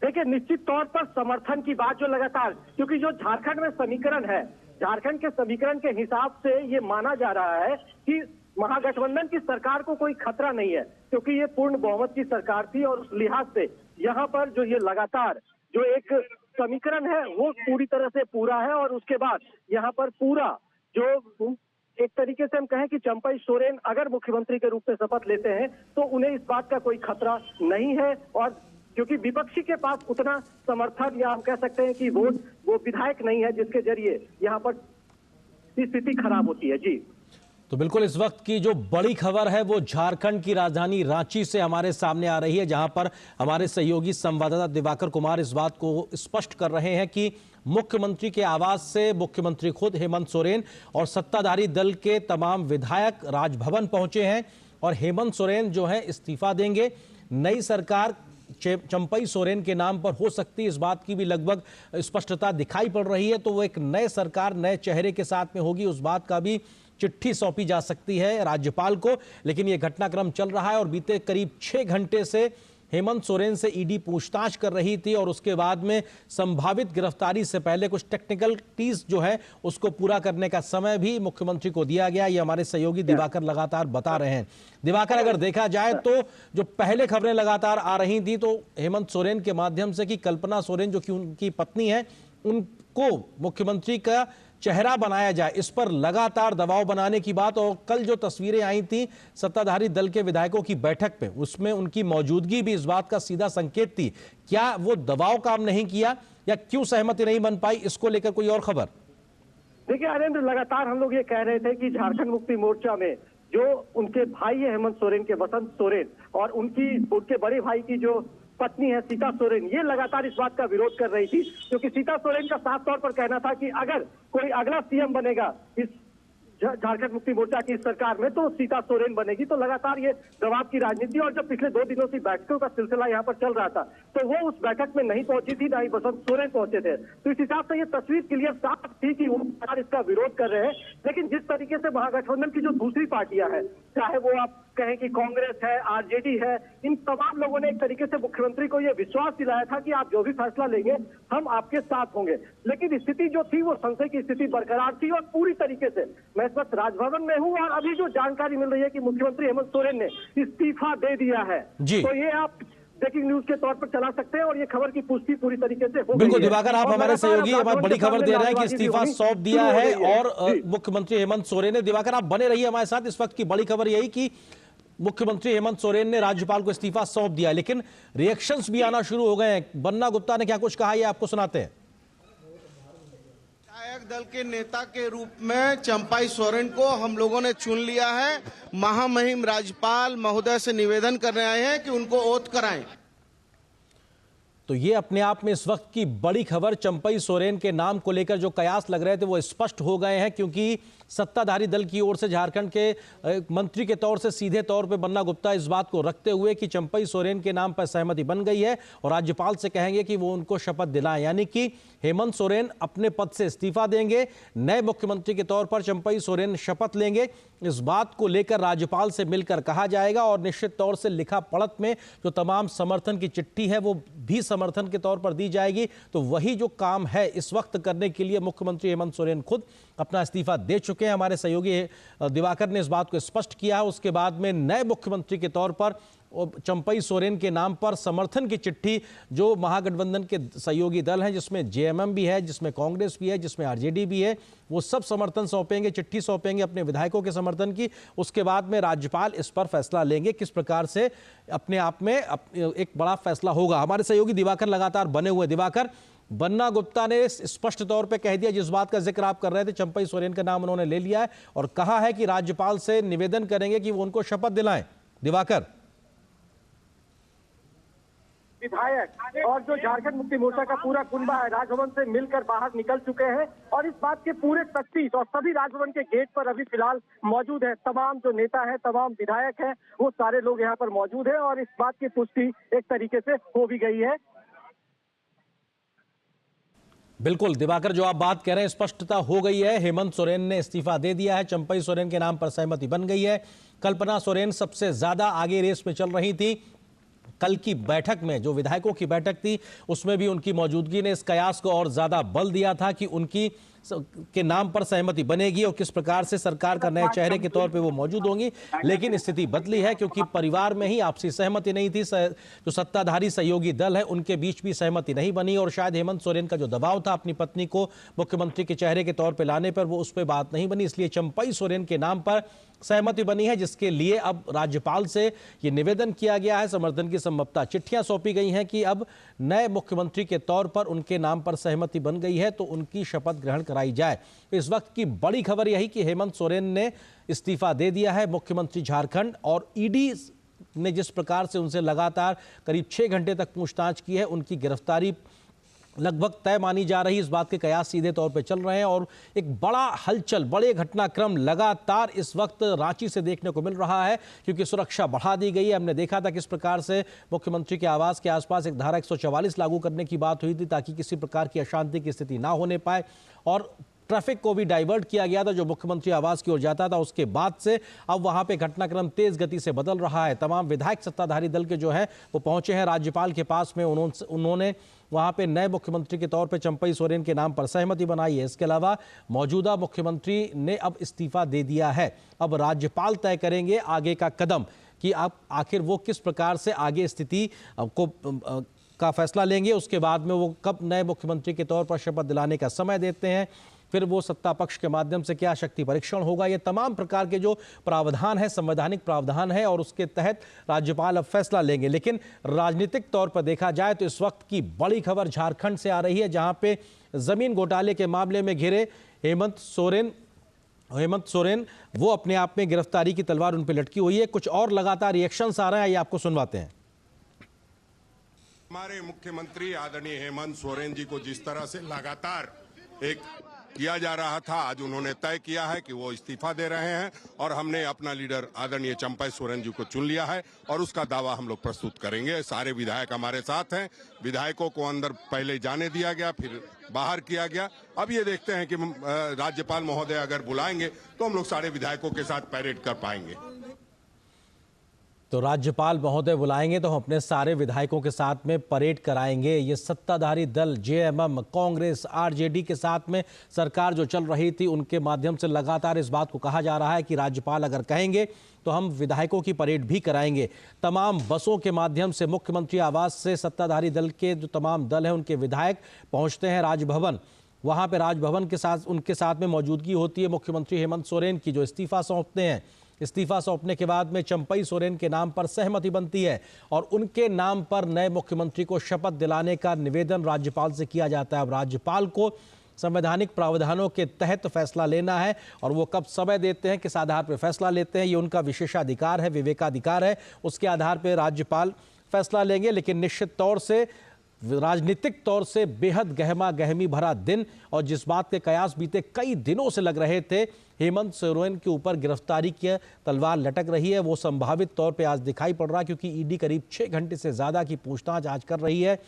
देखिए, निश्चित तौर पर समर्थन की बात जो लगातार, क्योंकि जो झारखंड में समीकरण है, झारखंड के समीकरण के हिसाब से ये माना जा रहा है कि महागठबंधन की सरकार को कोई खतरा नहीं है, क्योंकि ये पूर्ण बहुमत की सरकार थी और उस लिहाज से यहाँ पर जो ये लगातार जो एक समीकरण है वो पूरी तरह से पूरा है। और उसके बाद यहाँ पर पूरा जो एक तरीके से हम कहें कि चंपई सोरेन अगर मुख्यमंत्री के रूप में शपथ लेते हैं तो उन्हें इस बात का कोई खतरा नहीं है। और क्योंकि विपक्षी के पास उतना समर्थन या हम कह सकते हैं कि वोट वो विधायक नहीं है जिसके जरिए यहाँ पर स्थिति खराब होती है। जी तो बिल्कुल इस वक्त की जो बड़ी खबर है वो झारखंड की राजधानी रांची से हमारे सामने आ रही है, जहां पर हमारे सहयोगी संवाददाता दिवाकर कुमार इस बात को स्पष्ट कर रहे हैं कि मुख्यमंत्री के आवास से मुख्यमंत्री खुद हेमंत सोरेन और सत्ताधारी दल के तमाम विधायक राजभवन पहुंचे हैं और हेमंत सोरेन जो है इस्तीफा देंगे। नई सरकार चंपई सोरेन के नाम पर हो सकती है, इस बात की भी लगभग स्पष्टता दिखाई पड़ रही है। तो वो एक नए सरकार नए चेहरे के साथ में होगी, उस बात का भी चिट्ठी सौंपी जा सकती है राज्यपाल को। लेकिन ये घटनाक्रम चल रहा है और बीते करीब 6 घंटे से हेमंत सोरेन से ईडी पूछताछ कर रही थी और उसके बाद में संभावित गिरफ्तारी से पहले कुछ टेक्निकलिटीज जो है उसको पूरा करने का समय भी मुख्यमंत्री को दिया गया। ये हमारे सहयोगी दिवाकर लगातार बता रहे हैं। दिवाकर, अगर देखा जाए तो जो पहले खबरें लगातार आ रही थी तो हेमंत सोरेन के माध्यम से कि कल्पना सोरेन जो कि उनकी पत्नी है उनको मुख्यमंत्री का चेहरा बनाया जाए, इस पर लगातार दबाव बनाने की बात। और कल जो तस्वीरें आई थी सत्ताधारी दल के विधायकों की बैठक पे, उसमें उनकी मौजूदगी भी इस बात का सीधा संकेत थी। क्या वो दबाव काम नहीं किया या क्यों सहमति नहीं बन पाई, इसको लेकर कोई और खबर? देखिए अरेंद्र, लगातार हम लोग ये कह रहे थे कि झारखंड मुक्ति मोर्चा में जो उनके भाई है हेमंत सोरेन के, वसंत सोरेन, और उनके बड़े भाई की जो पत्नी है सीता सोरेन, ये लगातार इस बात का विरोध कर रही थी, क्योंकि सीता सोरेन का साफ तौर पर कहना था कि अगर कोई अगला सीएम बनेगा इस झारखंड मुक्ति मोर्चा की सरकार में तो सीता सोरेन बनेगी। तो लगातार ये दबाव की राजनीति, और जब पिछले 2 दिनों से बैठकों का सिलसिला यहाँ पर चल रहा था तो वो उस बैठक में नहीं पहुंची थी, ना ही वसंत सोरेन पहुंचे थे। तो इस हिसाब से ये तस्वीर क्लियर साफ थी कि वो सरकार इसका विरोध कर रहे हैं। लेकिन जिस तरीके से महागठबंधन की जो दूसरी पार्टियां हैं, चाहे वो आप कहें कि कांग्रेस है, आरजेडी है, इन तमाम लोगों ने एक तरीके से मुख्यमंत्री को यह विश्वास दिलाया था कि आप जो भी फैसला लेंगे हम आपके साथ होंगे। लेकिन स्थिति जो थी वो संशय की स्थिति बरकरार थी और पूरी तरीके से मैं इस वक्त राजभवन में हूं और अभी जो जानकारी मिल रही है कि मुख्यमंत्री हेमंत सोरेन ने इस्तीफा दे दिया है, तो ये आप ब्रेकिंग न्यूज के तौर पर चला सकते हैं और ये खबर की पुष्टि पूरी तरीके से हो गई है। बिल्कुल दिवाकर, आप हमारे सहयोगी हमारी बड़ी खबर दे रहे हैं कि इस्तीफा सौंप दिया है और मुख्यमंत्री हेमंत सोरेन ने। दिवाकर, आप बने रहिए हमारे साथ। इस वक्त की बड़ी खबर यही कि मुख्यमंत्री हेमंत सोरेन ने राज्यपाल को इस्तीफा सौंप दिया, लेकिन रिएक्शंस भी आना शुरू हो गए हैं। बन्ना गुप्ता ने क्या कुछ कहा ये आपको सुनाते हैं। विधायक दल के नेता के रूप में चंपाई सोरेन को हम लोगों ने चुन लिया है। महामहिम राज्यपाल महोदय से निवेदन करने आए हैं कि उनको ओथ कराएं। तो ये अपने आप में इस वक्त की बड़ी खबर। चंपई सोरेन के नाम को लेकर जो कयास लग रहे थे वो स्पष्ट हो गए हैं, क्योंकि सत्ताधारी दल की ओर से झारखंड के मंत्री के तौर से सीधे तौर पे बन्ना गुप्ता इस बात को रखते हुए कि चंपई सोरेन के नाम पर सहमति बन गई है और राज्यपाल से कहेंगे कि वो उनको शपथ दिलाएं, यानी कि हेमंत सोरेन अपने पद से इस्तीफा देंगे, नए मुख्यमंत्री के तौर पर चंपई सोरेन शपथ लेंगे। इस बात को लेकर राज्यपाल से मिलकर कहा जाएगा और निश्चित तौर से लिखा पढ़त में जो तमाम समर्थन की चिट्ठी है वो भी समर्थन के तौर पर दी जाएगी। तो वही जो काम है इस वक्त करने के लिए मुख्यमंत्री हेमंत सोरेन खुद अपना इस्तीफा दे चुके हैं। हमारे सहयोगी दिवाकर ने इस बात को स्पष्ट किया है। उसके बाद में नए मुख्यमंत्री के तौर पर चंपई सोरेन के नाम पर समर्थन की चिट्ठी जो महागठबंधन के सहयोगी दल हैं, जिसमें जेएमएम भी है, जिसमें कांग्रेस भी है, जिसमें आरजेडी भी है, वो सब समर्थन सौंपेंगे, चिट्ठी सौंपेंगे अपने विधायकों के समर्थन की। उसके बाद में राज्यपाल इस पर फैसला लेंगे किस प्रकार से अपने आप में एक बड़ा फैसला होगा। हमारे सहयोगी दिवाकर लगातार बने हुए। दिवाकर, बन्ना गुप्ता ने स्पष्ट तौर पे कह दिया, जिस बात का जिक्र आप कर रहे थे, चंपई सोरेन का नाम उन्होंने ले लिया है और कहा है कि राज्यपाल से निवेदन करेंगे कि वो उनको शपथ दिलाएं। दिवाकर, विधायक और जो झारखंड मुक्ति मोर्चा का पूरा कुंबा है राजभवन से मिलकर बाहर निकल चुके हैं और इस बात के पूरे तफ्तीश और सभी राजभवन के गेट पर अभी फिलहाल मौजूद है। तमाम जो नेता है, तमाम विधायक हैं, वो सारे लोग यहाँ पर मौजूद हैं और इस बात की पुष्टि एक तरीके से हो भी गई है। बिल्कुल दिवाकर, जो आप बात कह रहे हैं स्पष्टता हो गई है। हेमंत सोरेन ने इस्तीफा दे दिया है, चंपई सोरेन के नाम पर सहमति बन गई है। कल्पना सोरेन सबसे ज्यादा आगे रेस में चल रही थी। कल की बैठक में जो विधायकों की बैठक थी उसमें भी उनकी मौजूदगी ने इस कयास को और ज्यादा बल दिया था कि उनकी के नाम पर सहमति बनेगी और किस प्रकार से सरकार का नए चेहरे के तौर पे वो मौजूद होंगी। लेकिन स्थिति बदली है क्योंकि परिवार में ही आपसी सहमति नहीं थी। जो सत्ताधारी सहयोगी दल है उनके बीच भी सहमति नहीं बनी और शायद हेमंत सोरेन का जो दबाव था अपनी पत्नी को मुख्यमंत्री के चेहरे के तौर पर लाने पर, वो उस पर बात नहीं बनी। इसलिए चंपई सोरेन के नाम पर सहमति बनी है, जिसके लिए अब राज्यपाल से ये निवेदन किया गया है, समर्थन की संभवतः चिट्ठियां सौंपी गई हैं कि अब नए मुख्यमंत्री के तौर पर उनके नाम पर सहमति बन गई है तो उनकी शपथ ग्रहण कराई जाए। इस वक्त की बड़ी खबर यही कि हेमंत सोरेन ने इस्तीफा दे दिया है मुख्यमंत्री झारखंड, और ईडी ने जिस प्रकार से उनसे लगातार करीब 6 घंटे तक पूछताछ की है, उनकी गिरफ्तारी लगभग तय मानी जा रही। इस बात के कयास सीधे तौर पे चल रहे हैं और एक बड़ा हलचल, बड़े घटनाक्रम लगातार इस वक्त रांची से देखने को मिल रहा है क्योंकि सुरक्षा बढ़ा दी गई है। हमने देखा था किस प्रकार से मुख्यमंत्री के आवास के आसपास एक धारा 144 लागू करने की बात हुई थी ताकि किसी प्रकार की अशांति की स्थिति ना होने पाए, और ट्रैफिक को भी डाइवर्ट किया गया था जो मुख्यमंत्री आवास की ओर जाता था। उसके बाद से अब वहां पे घटनाक्रम तेज गति से बदल रहा है। तमाम विधायक सत्ताधारी दल के जो है वो पहुंचे हैं राज्यपाल के पास में। उन्होंने वहां पे नए मुख्यमंत्री के तौर पे चंपई सोरेन के नाम पर सहमति बनाई है। इसके अलावा मौजूदा मुख्यमंत्री ने अब इस्तीफा दे दिया है। अब राज्यपाल तय करेंगे आगे का कदम कि अब आखिर वो किस प्रकार से आगे स्थिति को का फैसला लेंगे। उसके बाद में वो कब नए मुख्यमंत्री के तौर पर शपथ दिलाने का समय देते हैं, फिर वो सत्ता पक्ष के माध्यम से क्या शक्ति परीक्षण होगा, ये तमाम प्रकार के जो प्रावधान है, संवैधानिक प्रावधान है, और उसके तहत राज्यपाल अब फैसला लेंगे। लेकिन राजनीतिक तौर पर देखा जाए तो इस वक्त की बड़ी खबर झारखंड से आ रही है, जहां पे जमीन घोटाले के मामले में घिरे हेमंत सोरेन वो अपने आप में गिरफ्तारी की तलवार उन पर लटकी हुई है। कुछ और लगातार रिएक्शंस आ रहे हैं, ये आपको सुनवाते हैं। हमारे मुख्यमंत्री आदरणीय हेमंत सोरेन जी को जिस तरह से लगातार एक किया जा रहा था, आज उन्होंने तय किया है कि वो इस्तीफा दे रहे हैं और हमने अपना लीडर आदरणीय चंपई सोरेन जी को चुन लिया है और उसका दावा हम लोग प्रस्तुत करेंगे। सारे विधायक हमारे साथ हैं। विधायकों को अंदर पहले जाने दिया गया, फिर बाहर किया गया। अब ये देखते हैं कि राज्यपाल महोदय अगर बुलाएंगे तो हम लोग सारे विधायकों के साथ पैरेड कर पाएंगे। तो राज्यपाल महोदय बुलाएंगे तो हम अपने सारे विधायकों के साथ में परेड कराएंगे। ये सत्ताधारी दल जेएमएम, कांग्रेस, आरजेडी के साथ में सरकार जो चल रही थी, उनके माध्यम से लगातार इस बात को कहा जा रहा है कि राज्यपाल अगर कहेंगे तो हम विधायकों की परेड भी कराएंगे। तमाम बसों के माध्यम से मुख्यमंत्री आवास से सत्ताधारी दल के जो तमाम दल हैं उनके विधायक पहुंचते हैं राजभवन। वहां पे राजभवन के साथ उनके साथ में मौजूदगी होती है मुख्यमंत्री हेमंत सोरेन की, जो इस्तीफा सौंपते हैं। इस्तीफा सौंपने के बाद में चंपई सोरेन के नाम पर सहमति बनती है और उनके नाम पर नए मुख्यमंत्री को शपथ दिलाने का निवेदन राज्यपाल से किया जाता है। अब राज्यपाल को संवैधानिक प्रावधानों के तहत फैसला लेना है और वो कब समय देते हैं, किस आधार पर फैसला लेते हैं, ये उनका विशेषाधिकार है, विवेकाधिकार है। उसके आधार पर राज्यपाल फैसला लेंगे। लेकिन निश्चित तौर से राजनीतिक तौर से बेहद गहमा गहमी भरा दिन, और जिस बात के कयास बीते कई दिनों से लग रहे थे हेमंत सोरेन के ऊपर गिरफ्तारी की तलवार लटक रही है, वो संभावित तौर पे आज दिखाई पड़ रहा है क्योंकि ईडी करीब 6 घंटे से ज़्यादा की पूछताछ आज कर रही है।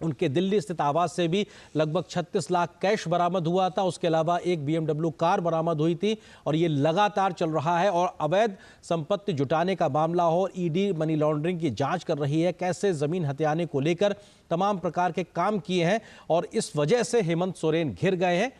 उनके दिल्ली स्थित आवास से भी लगभग 36 लाख कैश बरामद हुआ था। उसके अलावा एक BMW कार बरामद हुई थी और ये लगातार चल रहा है। और अवैध संपत्ति जुटाने का मामला हो, ईडी मनी लॉन्ड्रिंग की जांच कर रही है, कैसे जमीन हथियाने को लेकर तमाम प्रकार के काम किए हैं और इस वजह से हेमंत सोरेन घिर गए हैं।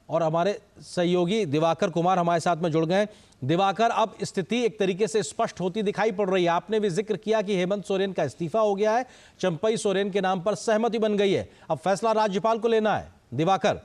और हमारे सहयोगी दिवाकर कुमार हमारे साथ में जुड़ गए। दिवाकर, अब स्थिति एक तरीके से स्पष्ट होती दिखाई पड़ रही है। आपने भी जिक्र किया कि हेमंत सोरेन का इस्तीफा हो गया है, चंपई सोरेन के नाम पर सहमति बन गई है, अब फैसला राज्यपाल को लेना है। दिवाकर,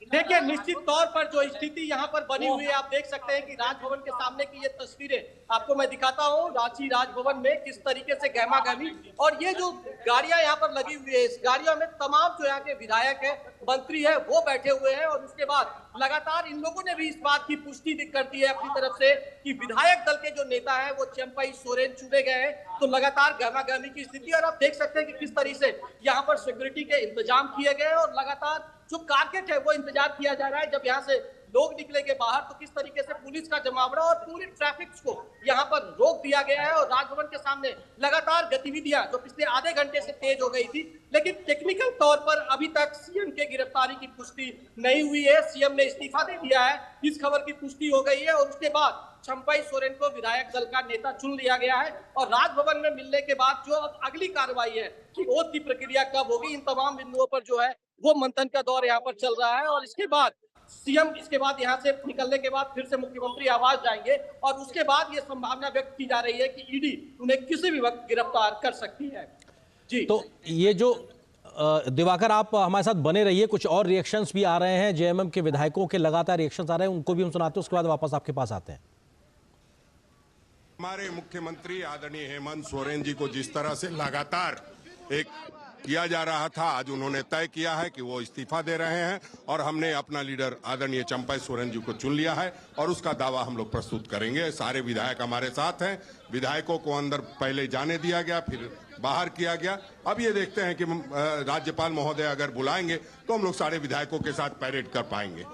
देखिए, निश्चित तौर पर जो स्थिति यहाँ पर बनी हुई है, आप देख सकते हैं कि राजभवन के सामने की ये तस्वीरें आपको मैं दिखाता हूँ। रांची राजभवन में किस तरीके से गहमा गहमी, और ये जो गाड़ियां यहाँ पर लगी हुई है, इस गाड़ियों में तमाम जो यहाँ के विधायक है, मंत्री है, वो बैठे हुए हैं। और उसके बाद लगातार इन लोगों ने भी इस बात की पुष्टि कर दी है अपनी तरफ से कि विधायक दल के जो नेता है वो चंपई सोरेन चुने गए हैं। तो लगातार गहमा गहमी की स्थिति, और आप देख सकते हैं कि किस तरीके से यहाँ पर सिक्योरिटी के इंतजाम किए गए और लगातार जो कार्केट है वो इंतजार किया जा रहा है। जब यहाँ से लोग निकलेंगे बाहर तो किस तरीके से पुलिस का जमावड़ा और पूरी ट्रैफिक को यहाँ पर रोक दिया गया है। और राजभवन के सामने लगातार गतिविधियां जो पिछले आधे घंटे से तेज हो गई थी, लेकिन टेक्निकल तौर पर अभी तक सीएम के गिरफ्तारी की पुष्टि नहीं हुई है। सीएम ने इस्तीफा दे दिया है, इस खबर की पुष्टि हो गई है। और उसके बाद चंपई सोरेन को विधायक दल का नेता चुन लिया गया है। और राजभवन में मिलने के बाद जो अब अगली कार्रवाई है कि ओथ की प्रक्रिया कब होगी, इन तमाम बिंदुओं पर जो है वो मंथन का दौर यहाँ पर चल रहा है। और इसके बाद सीएम इसके बाद यहाँ से निकलने के बाद फिर से मुख्यमंत्री आवास जाएंगे और उसके बाद ये संभावना व्यक्त की जा रही है कि ईडी उन्हें किसी भी वक्त गिरफ्तार कर सकती है। जी तो ये जो दिवाकर, आप हमारे साथ बने रहिए, कुछ और रिएक्शंस भी आ रहे हैं, जेएमएम के विधायकों के लगातार रिएक्शंस आ रहे हैं, उनको भी हम सुनाते हैं, उसके बाद वापस आपके पास आते हैं। हमारे मुख्यमंत्री आदरणीय हेमंत सोरेन जी को जिस तरह से लगातार एक किया जा रहा था, आज उन्होंने तय किया है कि वो इस्तीफा दे रहे हैं और हमने अपना लीडर आदरणीय चंपई सोरेन जी को चुन लिया है और उसका दावा हम लोग प्रस्तुत करेंगे। सारे विधायक हमारे साथ हैं। विधायकों को अंदर पहले जाने दिया गया, फिर बाहर किया गया। अब ये देखते हैं कि राज्यपाल महोदय अगर बुलाएंगे तो हम लोग सारे विधायकों के साथ पैरेड कर पाएंगे।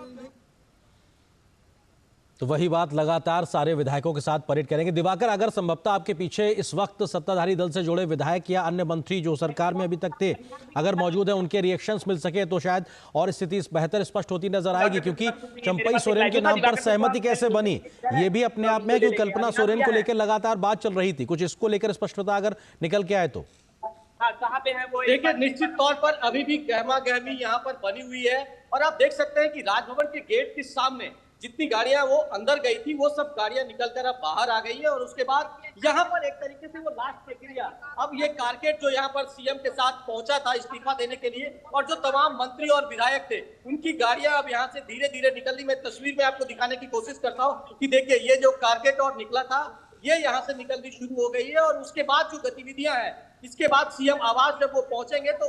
तो वही बात, लगातार सारे विधायकों के साथ परेड करेंगे। दिवाकर, अगर संभवतः आपके पीछे इस वक्त सत्ताधारी दल से जुड़े विधायक या अन्य मंत्री जो सरकार में अभी तक थे अगर मौजूद है, उनके रिएक्शंस मिल सके तो शायद और स्थिति बेहतर स्पष्ट होती नजर आएगी, क्योंकि चंपई सोरेन के नाम पर सहमति कैसे बनी ये भी अपने आप में, क्योंकि कल्पना सोरेन को लेकर लगातार बात चल रही थी, कुछ इसको लेकर स्पष्टता अगर निकल के आए तो। देखिए, निश्चित तौर पर अभी भी गहमा गहमी यहाँ पर बनी हुई है और आप देख सकते हैं कि राजभवन के गेट के सामने जितनी गाड़ियां वो अंदर गई थी वो सब गाड़ियां निकलकर अब बाहर आ गई है। और उसके बाद यहाँ पर एक तरीके से वो लास्ट प्रक्रिया, अब ये कारकेट जो यहाँ पर सीएम के साथ पहुंचा था इस्तीफा देने के लिए और जो तमाम मंत्री और विधायक थे उनकी गाड़ियां अब यहाँ से धीरे धीरे निकल रही। मैं तस्वीर में आपको दिखाने की कोशिश करता हूँ कि देखिए, ये जो कारकेट और निकला था ये यहाँ से निकलनी शुरू हो गई है। और उसके बाद जो गतिविधियां हैं, इसके बाद सीएम आवास जब वो पहुंचेंगे तो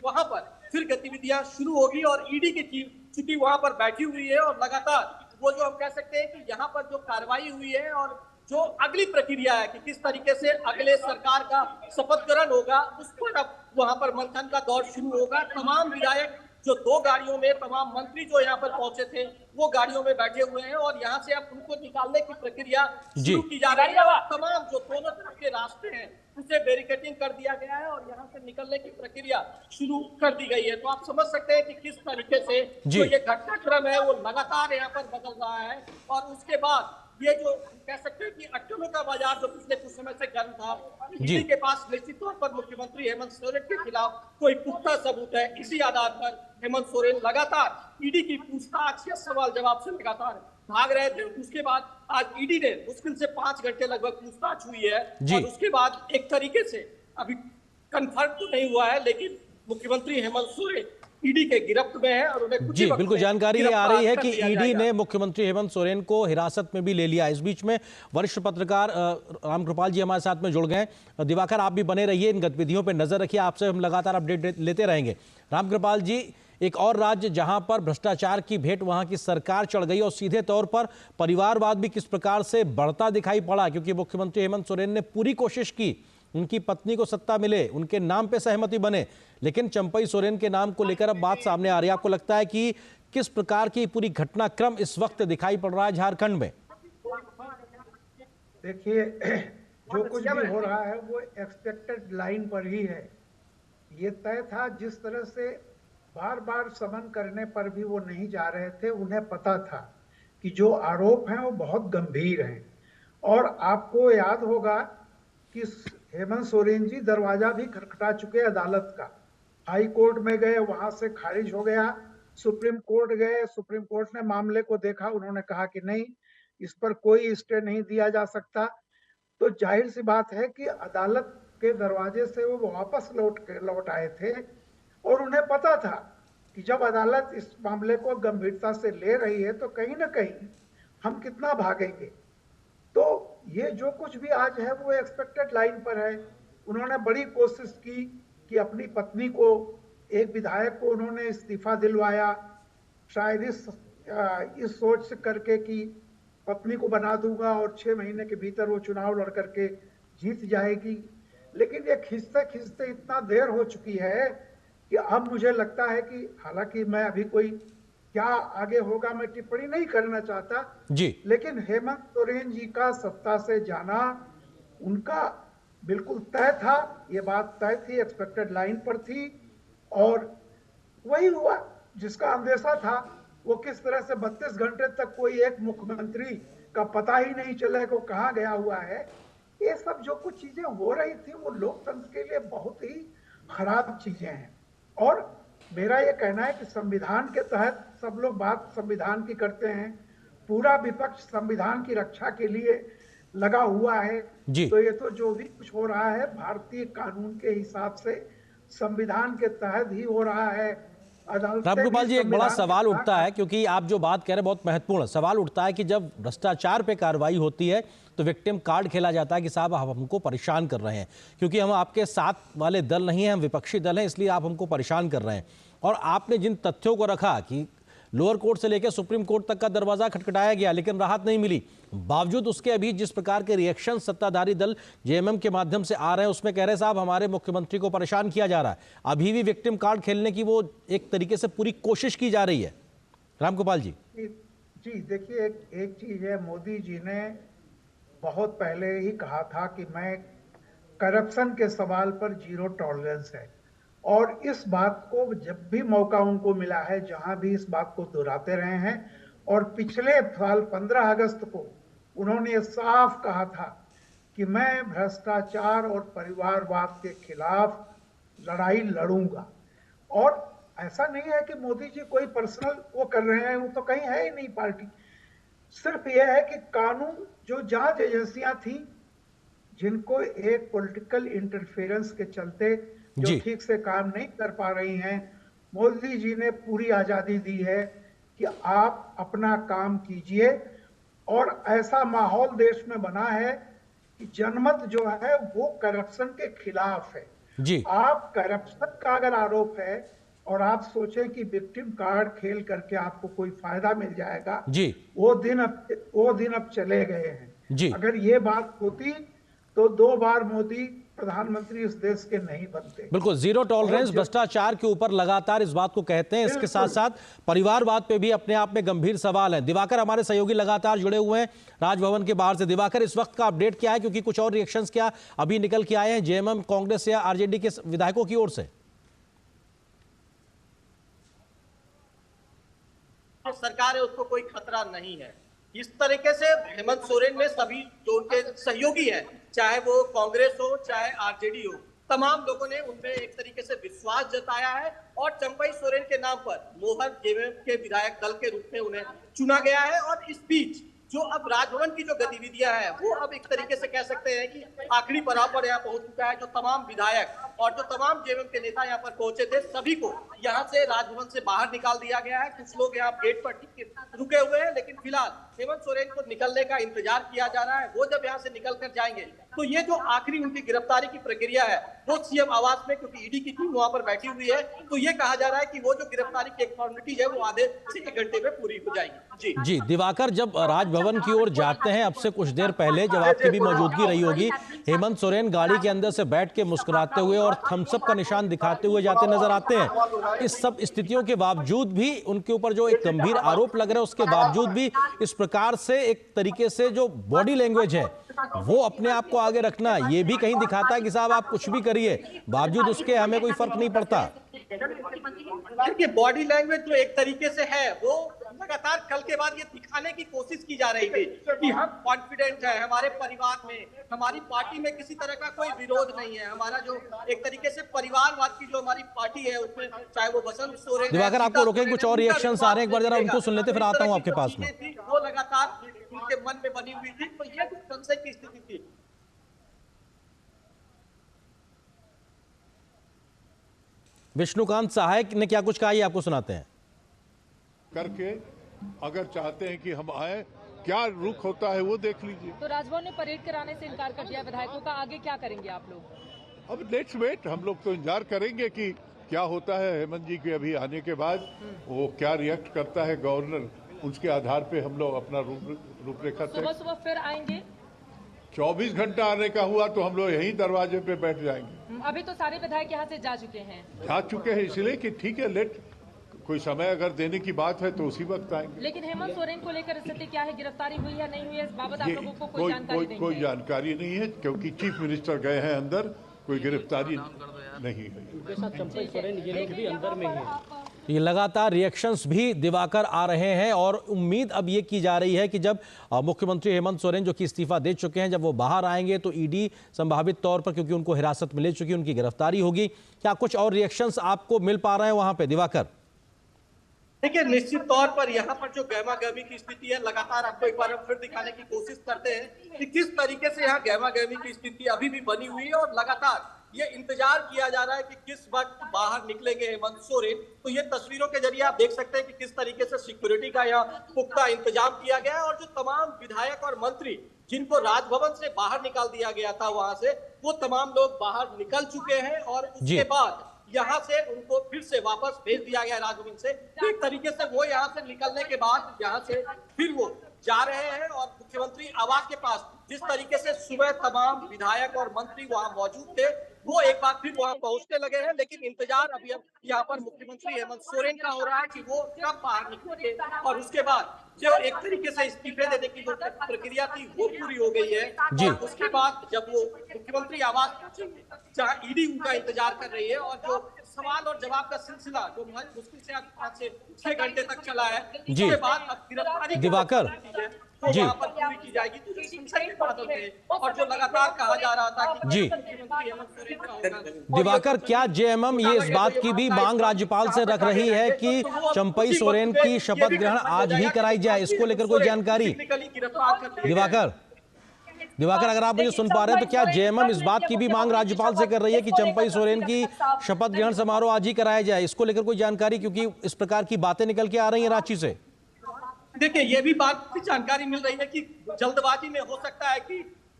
वहां पर फिर गतिविधियां शुरू होगी और ईडी की टीम चूंकि वहां पर बैठी हुई है और लगातार वो जो हम कह सकते हैं कि यहाँ पर जो कार्रवाई हुई है और जो अगली प्रक्रिया है कि किस तरीके से अगले सरकार का शपथ ग्रहण होगा, उस पर अब वहां पर मंथन का दौर शुरू होगा। तमाम विधायक जो 2 गाड़ियों में, तमाम मंत्री जो यहाँ पर पहुंचे थे वो गाड़ियों में बैठे हुए हैं और यहाँ से अब उनको निकालने की प्रक्रिया शुरू की जा रही है। तमाम जो दोनों तरफ के रास्ते हैं उसे बैरिकेडिंग कर दिया गया है और यहाँ से निकलने की प्रक्रिया शुरू कर दी गई है। तो आप समझ सकते हैं कि किस तरीके से जो ये घटनाक्रम है वो लगातार यहाँ पर बदल रहा है। और उसके बाद ये जो कह सकते हैं कि अट्टलों का बाजार जो पिछले कुछ समय से गर्म था, ईडी के पास निश्चित तौर पर मुख्यमंत्री हेमंत सोरेन के खिलाफ कोई पुख्ता सबूत है। इसी आधार पर हेमंत सोरेन लगातार ईडी की पूछताछ या सवाल जवाब से लगातार भाग रहे थे। उसके बाद आज ईडी ने मुश्किल से 5 घंटे लगभग पूछताछ हुई है और उसके बाद एक तरीके से अभी कंफर्म तो नहीं हुआ है, लेकिन मुख्यमंत्री हेमंत सोरेन ईडी के गिरफ्त में है और उन्हें जी बिल्कुल जानकारी ये आ रही है कि ईडी ने मुख्यमंत्री हेमंत सोरेन को हिरासत में भी ले लिया। इस बीच में वरिष्ठ पत्रकार रामकृपाल जी हमारे साथ में जुड़ गए। दिवाकर, आप भी बने रहिए, इन गतिविधियों पर नजर रखिए, आपसे हम लगातार अपडेट लेते रहेंगे। रामकृपाल जी, एक और राज्य जहां पर भ्रष्टाचार की भेंट वहां की सरकार चढ़ गई और सीधे तौर पर परिवारवाद भी किस प्रकार से बढ़ता दिखाई पड़ा, क्योंकि मुख्यमंत्री हेमंत सोरेन ने पूरी कोशिश की उनकी पत्नी को सत्ता मिले, उनके नाम पे सहमति बने, लेकिन चंपई सोरेन के नाम को लेकर अब बात सामने आ रही है। आपको लगता है कि किस प्रकार की पूरी घटनाक्रम इस वक्त दिखाई पड़ रहा है झारखंड में? देखिए, जो कुछ भी हो रहा है वो एक्सपेक्टेड लाइन पर ही है। ये तय था, जिस तरह से बार बार समन करने पर भी वो नहीं जा रहे थे, उन्हें पता था कि जो आरोप हैं वो बहुत गंभीर हैं। और आपको याद होगा कि हेमंत सोरेन जी दरवाजा भी खटखटा चुके अदालत का। हाई कोर्ट में गए, वहां से खारिज हो गया, सुप्रीम कोर्ट गए, सुप्रीम कोर्ट ने मामले को देखा, उन्होंने कहा कि नहीं, इस पर कोई स्टे नहीं दिया जा सकता। तो जाहिर सी बात है कि अदालत के दरवाजे से वो वापस लौट आए थे और उन्हें पता था कि जब अदालत इस मामले को गंभीरता से ले रही है तो कहीं ना कहीं हम कितना भागेंगे। तो ये जो कुछ भी आज है वो एक्सपेक्टेड लाइन पर है। उन्होंने बड़ी कोशिश की कि अपनी पत्नी को, एक विधायक को उन्होंने इस्तीफा दिलवाया, शायद इस सोच से करके कि पत्नी को बना दूंगा और 6 महीने के भीतर वो चुनाव लड़ करके जीत जाएगी। लेकिन ये खींचते खींचते इतना देर हो चुकी है कि अब मुझे लगता है कि, हालांकि मैं अभी कोई क्या आगे होगा मैं टिप्पणी नहीं करना चाहता जी, लेकिन हेमंत सोरेन जी का सत्ता से जाना उनका बिल्कुल तय था। ये बात तय थी, एक्सपेक्टेड लाइन पर थी और वही हुआ जिसका अंदेशा था। वो किस तरह से 32 घंटे तक कोई एक मुख्यमंत्री का पता ही नहीं चला कि वो कहाँ गया हुआ है। ये सब जो कुछ चीजें हो रही थी वो लोकतंत्र के लिए बहुत ही खराब चीजें हैं। और मेरा ये कहना है कि संविधान के तहत सब लोग बात संविधान की करते हैं, पूरा विपक्ष संविधान की रक्षा के लिए लगा हुआ है जी। तो ये तो जो भी कुछ हो रहा है भारतीय कानून के हिसाब से संविधान के तहत ही हो रहा है। रामगोपाल जी, एक बड़ा सवाल उठता है, क्योंकि आप जो बात कह रहे हैं बहुत महत्वपूर्ण सवाल उठता है कि जब भ्रष्टाचार पे कार्रवाई होती है तो विक्टिम कार्ड खेला जाता है कि साहब आप हमको परेशान कर रहे हैं, क्योंकि हम आपके साथ वाले दल नहीं हैं, हम विपक्षी दल हैं, इसलिए आप हमको परेशान कर रहे हैं। और आपने जिन तथ्यों को रखा कि लोअर कोर्ट से लेकर सुप्रीम कोर्ट तक का दरवाजा खटखटाया गया लेकिन राहत नहीं मिली, बावजूद उसके अभी जिस प्रकार के रिएक्शन सत्ताधारी दल जेएमएम के माध्यम से आ रहे हैं उसमें कह रहे हैं साहब हमारे मुख्यमंत्री को परेशान किया जा रहा है, अभी भी विक्टिम कार्ड खेलने की वो एक तरीके से पूरी कोशिश की जा रही है। रामगोपाल जी जी देखिए, एक चीज है, मोदी जी ने बहुत पहले ही कहा था कि मैं करप्शन के सवाल पर जीरो टॉलरेंस है, और इस बात को जब भी मौका उनको मिला है जहां भी इस बात को दोहराते रहे हैं। और पिछले साल 15 अगस्त को उन्होंने साफ कहा था कि मैं भ्रष्टाचार और परिवारवाद के खिलाफ लड़ाई लड़ूंगा। और ऐसा नहीं है कि मोदी जी कोई पर्सनल वो कर रहे हैं, वो तो कहीं है ही नहीं पार्टी। सिर्फ यह है कि कानून जो जांच एजेंसियां थी जिनको एक पॉलिटिकल इंटरफेरेंस के चलते जो ठीक से काम नहीं कर पा रही हैं, मोदी जी ने पूरी आजादी दी है कि आप अपना काम कीजिए। और ऐसा माहौल देश में बना है कि जनमत जो है वो करप्शन के खिलाफ है जी। आप करप्शन का अगर आरोप है और आप सोचे कि विक्टिम कार्ड खेल करके आपको कोई फायदा मिल जाएगा जी, वो दिन अब चले गए हैं जी। अगर ये बात होती तो 2 बार मोदी प्रधानमंत्री इस देश के नहीं बनते। बिल्कुल, जीरो टॉलरेंस भ्रष्टाचार के ऊपर लगातार इस बात को कहते हैं। इसके साथ साथ परिवारवाद पे भी अपने आप में गंभीर सवाल है। दिवाकर हमारे सहयोगी लगातार जुड़े हुए हैं राजभवन के बाहर से। दिवाकर, इस वक्त का अपडेट क्या है, क्योंकि कुछ और रिएक्शंस क्या अभी निकल के आए हैं जेएमएम, कांग्रेस या आरजेडी के विधायकों की ओर से? सरकार है उसको कोई खतरा नहीं है। इस तरीके से हेमंत सोरेन ने सभी जो उनके सहयोगी हैं, चाहे वो कांग्रेस हो चाहे आरजेडी हो, तमाम लोगों ने उनमें एक तरीके से विश्वास जताया है और चंपई सोरेन के नाम पर मोहर जेएमएम के विधायक दल के रूप में उन्हें चुना गया है। और इस बीच जो अब राजभवन की जो गतिविधियां हैं वो अब एक तरीके से कह सकते हैं कि आखिरी पड़ाव पर यहाँ पहुंच चुका है। जो तमाम विधायक और जो तमाम जेएमएम के नेता यहाँ पर पहुंचे थे, सभी को यहाँ से राजभवन से बाहर निकाल दिया गया है। कुछ लोग यहाँ गेट पर रुके हुए हैं, लेकिन फिलहाल हेमंत सोरेन को निकलने का इंतजार किया जा रहा है। वो जब यहाँ से निकल कर जाएंगे तो ये जो आखिरी उनकी गिरफ्तारी की प्रक्रिया है वो सीएम आवास में, क्योंकि ईडी की टीम वहां पर बैठी हुई है, तो ये कहा जा रहा है कि वो जो गिरफ्तारी की एक फॉर्मेलिटी है वो आधे से 1 घंटे में पूरी हो जाएगी। जी दिवाकर, जब राजभवन की ओर जाते हैं, अब से कुछ देर पहले जब आपकी भी मौजूदगी रही होगी, हेमंत सोरेन गाड़ी के अंदर से बैठ के मुस्कुराते हुए और थम्स अप का निशान दिखाते हुए जाते नजर आते हैं। इस सब स्थितियों के बावजूद भी उनके ऊपर जो एक गंभीर आरोप लग रहे हैं उसके बावजूद भी इस प्रकार से एक तरीके से जो बॉडी लैंग्वेज है वो अपने आप को आगे रखना, ये भी कहीं दिखाता है कि साहब आप कुछ भी करिए, बावजूद उसके हमें कोई फर्क नहीं पड़ता। देखिए, बॉडी लैंग्वेज जो एक तरीके से है वो लगातार कल के बाद ये दिखाने की कोशिश की जा रही थी कि हम कॉन्फिडेंट है, हमारे परिवार में, हमारी पार्टी में किसी तरह का कोई विरोध नहीं है। हमारा जो एक तरीके से परिवारवाद की जो हमारी पार्टी है उसमें चाहे वो बसंत सोरेन, दिवाकर आपको रोकेंगे, कुछ और रिएक्शंस आ रहे हैं, एक बार जरा उनको सुन लेते फिर आता हूं आपके पास में। वो लगातार उनके मन में बनी हुई थी, तो ये संशय की स्थिति थी। विष्णुकांत सहायक ने क्या कुछ कहा, ये आपको सुनाते हैं। करके अगर चाहते हैं कि हम आए, क्या रुख होता है वो देख लीजिए। तो राजभवन ने परेड कराने से इनकार कर दिया विधायकों का, आगे क्या करेंगे आप लोग? अब लेट्स वेट, हम लोग तो इंतजार करेंगे कि क्या होता है। हेमंत जी के अभी आने के बाद वो क्या रिएक्ट करता है गवर्नर, उसके आधार पे हम लोग अपना रूपरेखा सुबह सुबह फिर आएंगे। 24 घंटा आने का हुआ तो हम लोग यहीं दरवाजे पे बैठ जाएंगे। अभी तो सारे विधायक यहाँ से जा चुके हैं इसलिए कि ठीक है, लेट कोई समय अगर देने की बात है तो उसी वक्त आएंगे। लेकिन हेमंत सोरेन को लेकर स्थिति क्या है, गिरफ्तारी हुई या नहीं हुई है, इस बाबत आप लोगों को कोई जानकारी नहीं है? कोई जानकारी नहीं है, क्योंकि चीफ मिनिस्टर गए हैं अंदर, कोई गिरफ्तारी नहीं हुई। चंपई सोरेन ये लोग भी अंदर में ही है। तो ये लगातार रिएक्शंस भी दिवाकर आ रहे हैं और उम्मीद अब ये की जा रही है कि जब मुख्यमंत्री हेमंत सोरेन जो कि इस्तीफा दे चुके हैं, जब वो बाहर आएंगे तो ईडी संभावित तौर पर, क्योंकि उनको हिरासत में ले चुकी है, उनकी गिरफ्तारी होगी। क्या कुछ और रिएक्शंस आपको मिल पा रहे हैं वहां पे दिवाकर? देखिए, निश्चित तौर पर यहाँ पर जो गहमा गहमी की स्थिति है, लगातार आपको एक बार हम फिर दिखाने की कोशिश करते हैं कि किस तरीके से यहाँ गहमा गहमी की स्थिति अभी भी बनी हुई है और लगातार ये इंतजार किया जा रहा है कि किस वक्त बाहर निकलेंगे हेमंत सोरेन। तो ये तस्वीरों के जरिए आप देख सकते हैं कि किस तरीके से सिक्योरिटी का यहाँ पुख्ता इंतजाम किया गया है और जो तमाम विधायक और मंत्री जिनको राजभवन से बाहर निकाल दिया गया था वहां से, वो तमाम लोग बाहर निकल चुके हैं और उसके बाद यहाँ से उनको फिर से वापस भेज दिया गया राजभवन से। एक तरीके से वो यहाँ से निकलने के बाद यहाँ से फिर वो जा रहे हैं और मुख्यमंत्री आवास के पास जिस तरीके से सुबह तमाम विधायक और मंत्री वहां मौजूद थे, वो एक बार फिर वहां पहुंचने लगे हैं। लेकिन इंतजार अभी अब यहाँ पर मुख्यमंत्री हेमंत सोरेन का हो रहा है कि वो कब बाहर निकलेंगे और उसके बाद जो एक तरीके से इस्तीफे देने की जो प्रक्रिया थी वो पूरी हो गई है और उसके बाद जब वो मुख्यमंत्री आवास पहुंचेंगे जहाँ ईडी उनका इंतजार कर रही है और जो सवाल और जवाब का सिलसिला जो मुश्किल से 5 से 6 घंटे तक चला है, उसके बाद अब गिरफ्तारी दिवाकर जी वहां पर पूरी की जाएगी। तो संशय के बादल थे और जो लगातार कहा जा रहा था कि जी दिवाकर, क्या जेएमएम ये इस बात की भी मांग राज्यपाल से रख रही है कि चंपई सोरेन की शपथ ग्रहण आज ही कराई जाए? इसको लेकर कोई जानकारी? दिवाकर अगर आप मुझे सुन पा रहे हैं तो क्या जेएमएम इस बात की भी मांग राज्यपाल से कर रही है कि चंपई सोरेन की शपथ ग्रहण समारोह आज ही कराया जाए? इसको लेकर कोई जानकारी, क्योंकि इस प्रकार की बातें निकल के आ रही हैं रांची से। देखिए, ये भी बात की जानकारी मिल रही है कि जल्दबाजी में हो सकता है कि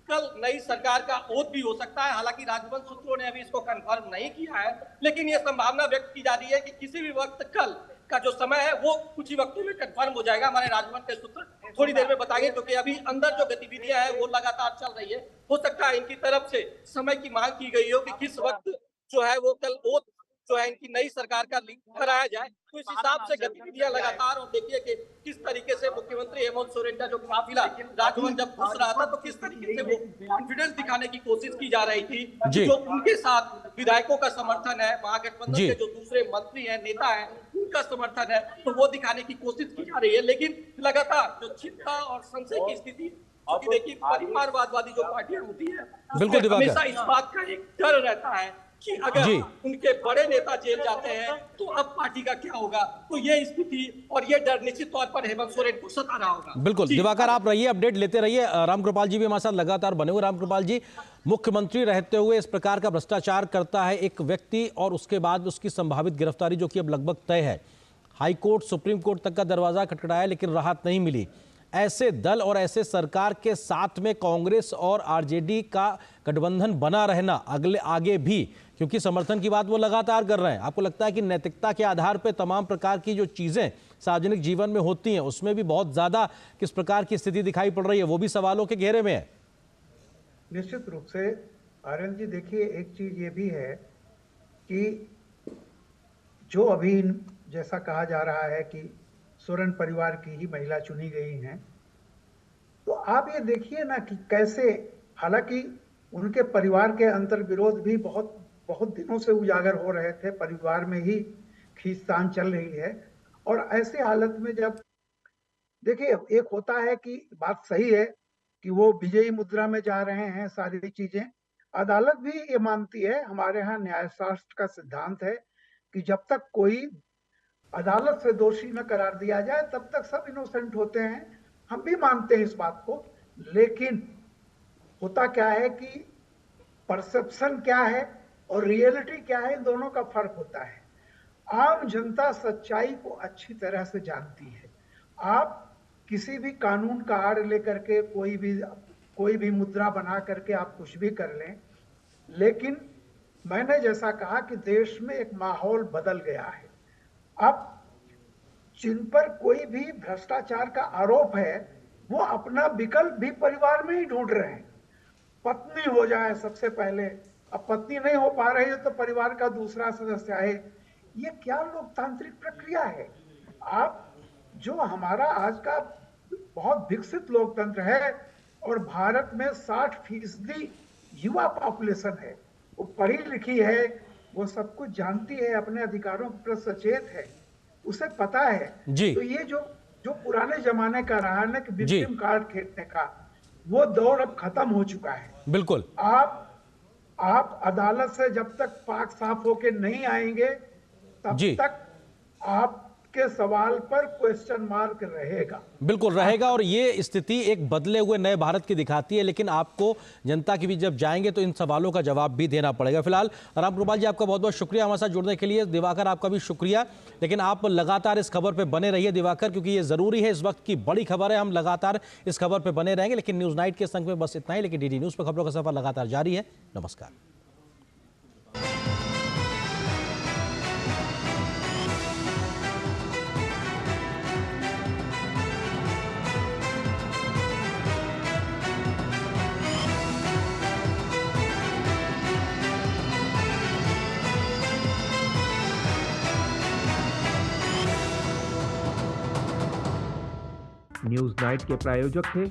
कल नई सरकार का ओथ भी हो सकता है। हालांकि राजभवन सूत्रों ने अभी इसको कंफर्म नहीं किया है, लेकिन ये संभावना व्यक्त की जा रही है कि किसी भी वक्त कल का जो समय है वो कुछ ही वक्तों में कंफर्म हो जाएगा। हमारे राजभवन के सूत्र थोड़ी देर में बताएंगे, क्योंकि अभी अंदर जो गतिविधियां हैं वो लगातार चल रही है। हो सकता है इनकी तरफ से समय की मांग की गई हो कि किस वक्त जो है वो कल ओथ जो है इनकी नई सरकार का कराया जाए। तो इस हिसाब से गतिविधियां लगातार, और देखिए कि किस तरीके से मुख्यमंत्री हेमंत सोरेन का जो काफिला राजभवन जब घुस रहा था तो किस तरीके से वो कॉन्फिडेंस दिखाने की कोशिश की जा रही थी। जो उनके साथ विधायकों का समर्थन है, महागठबंधन के जो दूसरे मंत्री हैं, नेता हैं, उनका समर्थन है, तो वो दिखाने की कोशिश की जा रही है। लेकिन लगातार जो चिंता और संशय की स्थिति, क्योंकि देखिए परिवारवादी जो पार्टियां होती है, बिल्कुल हमेशा इस बात का एक डर रहता है कि अगर उनके बड़े नेता जेल जाते हैं तो अब पार्टी का क्या होगा। तो ये स्थिति और ये डर निश्चित तौर पर हेमंत सोरेन को सता रहा होगा। बिल्कुल दिवाकर, आप रहिए, अपडेट लेते रहिए। रामकृपाल जी भी हमारे साथ लगातार बने हुए। रामकृपाल जी, मुख्यमंत्री रहते हुए इस प्रकार का भ्रष्टाचार करता है एक व्यक्ति और उसके बाद उसकी संभावित गिरफ्तारी जो कि अब लगभग तय है, हाईकोर्ट सुप्रीम कोर्ट तक का दरवाजा खटखटाया लेकिन राहत नहीं मिली। ऐसे दल और ऐसे सरकार के साथ में कांग्रेस और आरजेडी का गठबंधन बना रहना आगे भी, क्योंकि समर्थन की बात वो लगातार कर रहे हैं, आपको लगता है कि नैतिकता के आधार पर तमाम प्रकार की जो चीजें सार्वजनिक जीवन में होती हैं उसमें भी बहुत ज्यादा किस प्रकार की स्थिति दिखाई पड़ रही है, वो भी सवालों के घेरे में है? निश्चित रूप से आर्यन जी, देखिए एक चीज ये भी है कि जो अभी जैसा कहा जा रहा है कि सोरेन परिवार की ही महिला चुनी गई हैं, तो आप ये देखिए ना कि कैसे, हालांकि उनके परिवार के अंतर्विरोध भी बहुत दिनों से उजागर हो रहे थे, परिवार में ही खींचतान चल रही है। और ऐसे हालत में जब देखिए, एक होता है कि बात सही है कि वो विजयी मुद्रा में जा रहे हैं, सारी चीजें अदालत भी ये मानती है, हमारे यहाँ न्यायशास्त्र का सिद्धांत है कि जब तक कोई अदालत से दोषी न करार दिया जाए तब तक सब इनोसेंट होते हैं, हम भी मानते हैं इस बात को। लेकिन होता क्या है कि परसेप्शन क्या है और रियलिटी क्या है, इन दोनों का फर्क होता है। आम जनता सच्चाई को अच्छी तरह से जानती है। आप किसी भी कानून का आड़ लेकर के कोई भी मुद्रा बना करके आप कुछ भी कर लें, लेकिन मैंने जैसा कहा कि देश में एक माहौल बदल गया है। अब जिन पर कोई भी भ्रष्टाचार का आरोप है वो अपना विकल्प भी परिवार में ही ढूंढ रहे हैं। पत्नी हो जाए सबसे पहले, अब पत्नी नहीं हो पा रही है तो परिवार का दूसरा सदस्य आए। ये क्या लोकतांत्रिक प्रक्रिया है? आप जो हमारा आज का बहुत विकसित लोकतंत्र है और भारत में 60% युवा पॉपुलेशन है, वो पढ़ी लिखी है, वो सब कुछ जानती है, अपने अधिकारों के प्रति सचेत है, उसे पता है। जी। तो ये जो पुराने जमाने का रहा है ना कि विक्टिम कार्ड खेलने का, वो दौर अब खत्म हो चुका है। बिल्कुल। आप अदालत से जब तक पाक साफ होके नहीं आएंगे तब तक आपके सवाल पर क्वेश्चन मार्क रहेगा। बिल्कुल रहेगा, और ये स्थिति एक बदले हुए नए भारत की दिखाती है, लेकिन आपको जनता के बीच जब जाएंगे तो इन सवालों का जवाब भी देना पड़ेगा। फिलहाल रामकृपाल जी, आपका बहुत बहुत शुक्रिया हमारे साथ जुड़ने के लिए। दिवाकर, आपका भी शुक्रिया, लेकिन आप लगातार इस खबर पर बने रहिए दिवाकर, क्योंकि ये जरूरी है, इस वक्त की बड़ी खबर है। हम लगातार इस खबर पर बने रहेंगे, लेकिन न्यूज नाइट के संग में बस इतना ही। लेकिन डीडी न्यूज पर खबरों का सफर लगातार जारी है। नमस्कार। न्यूज नाइट के प्रायोजक थे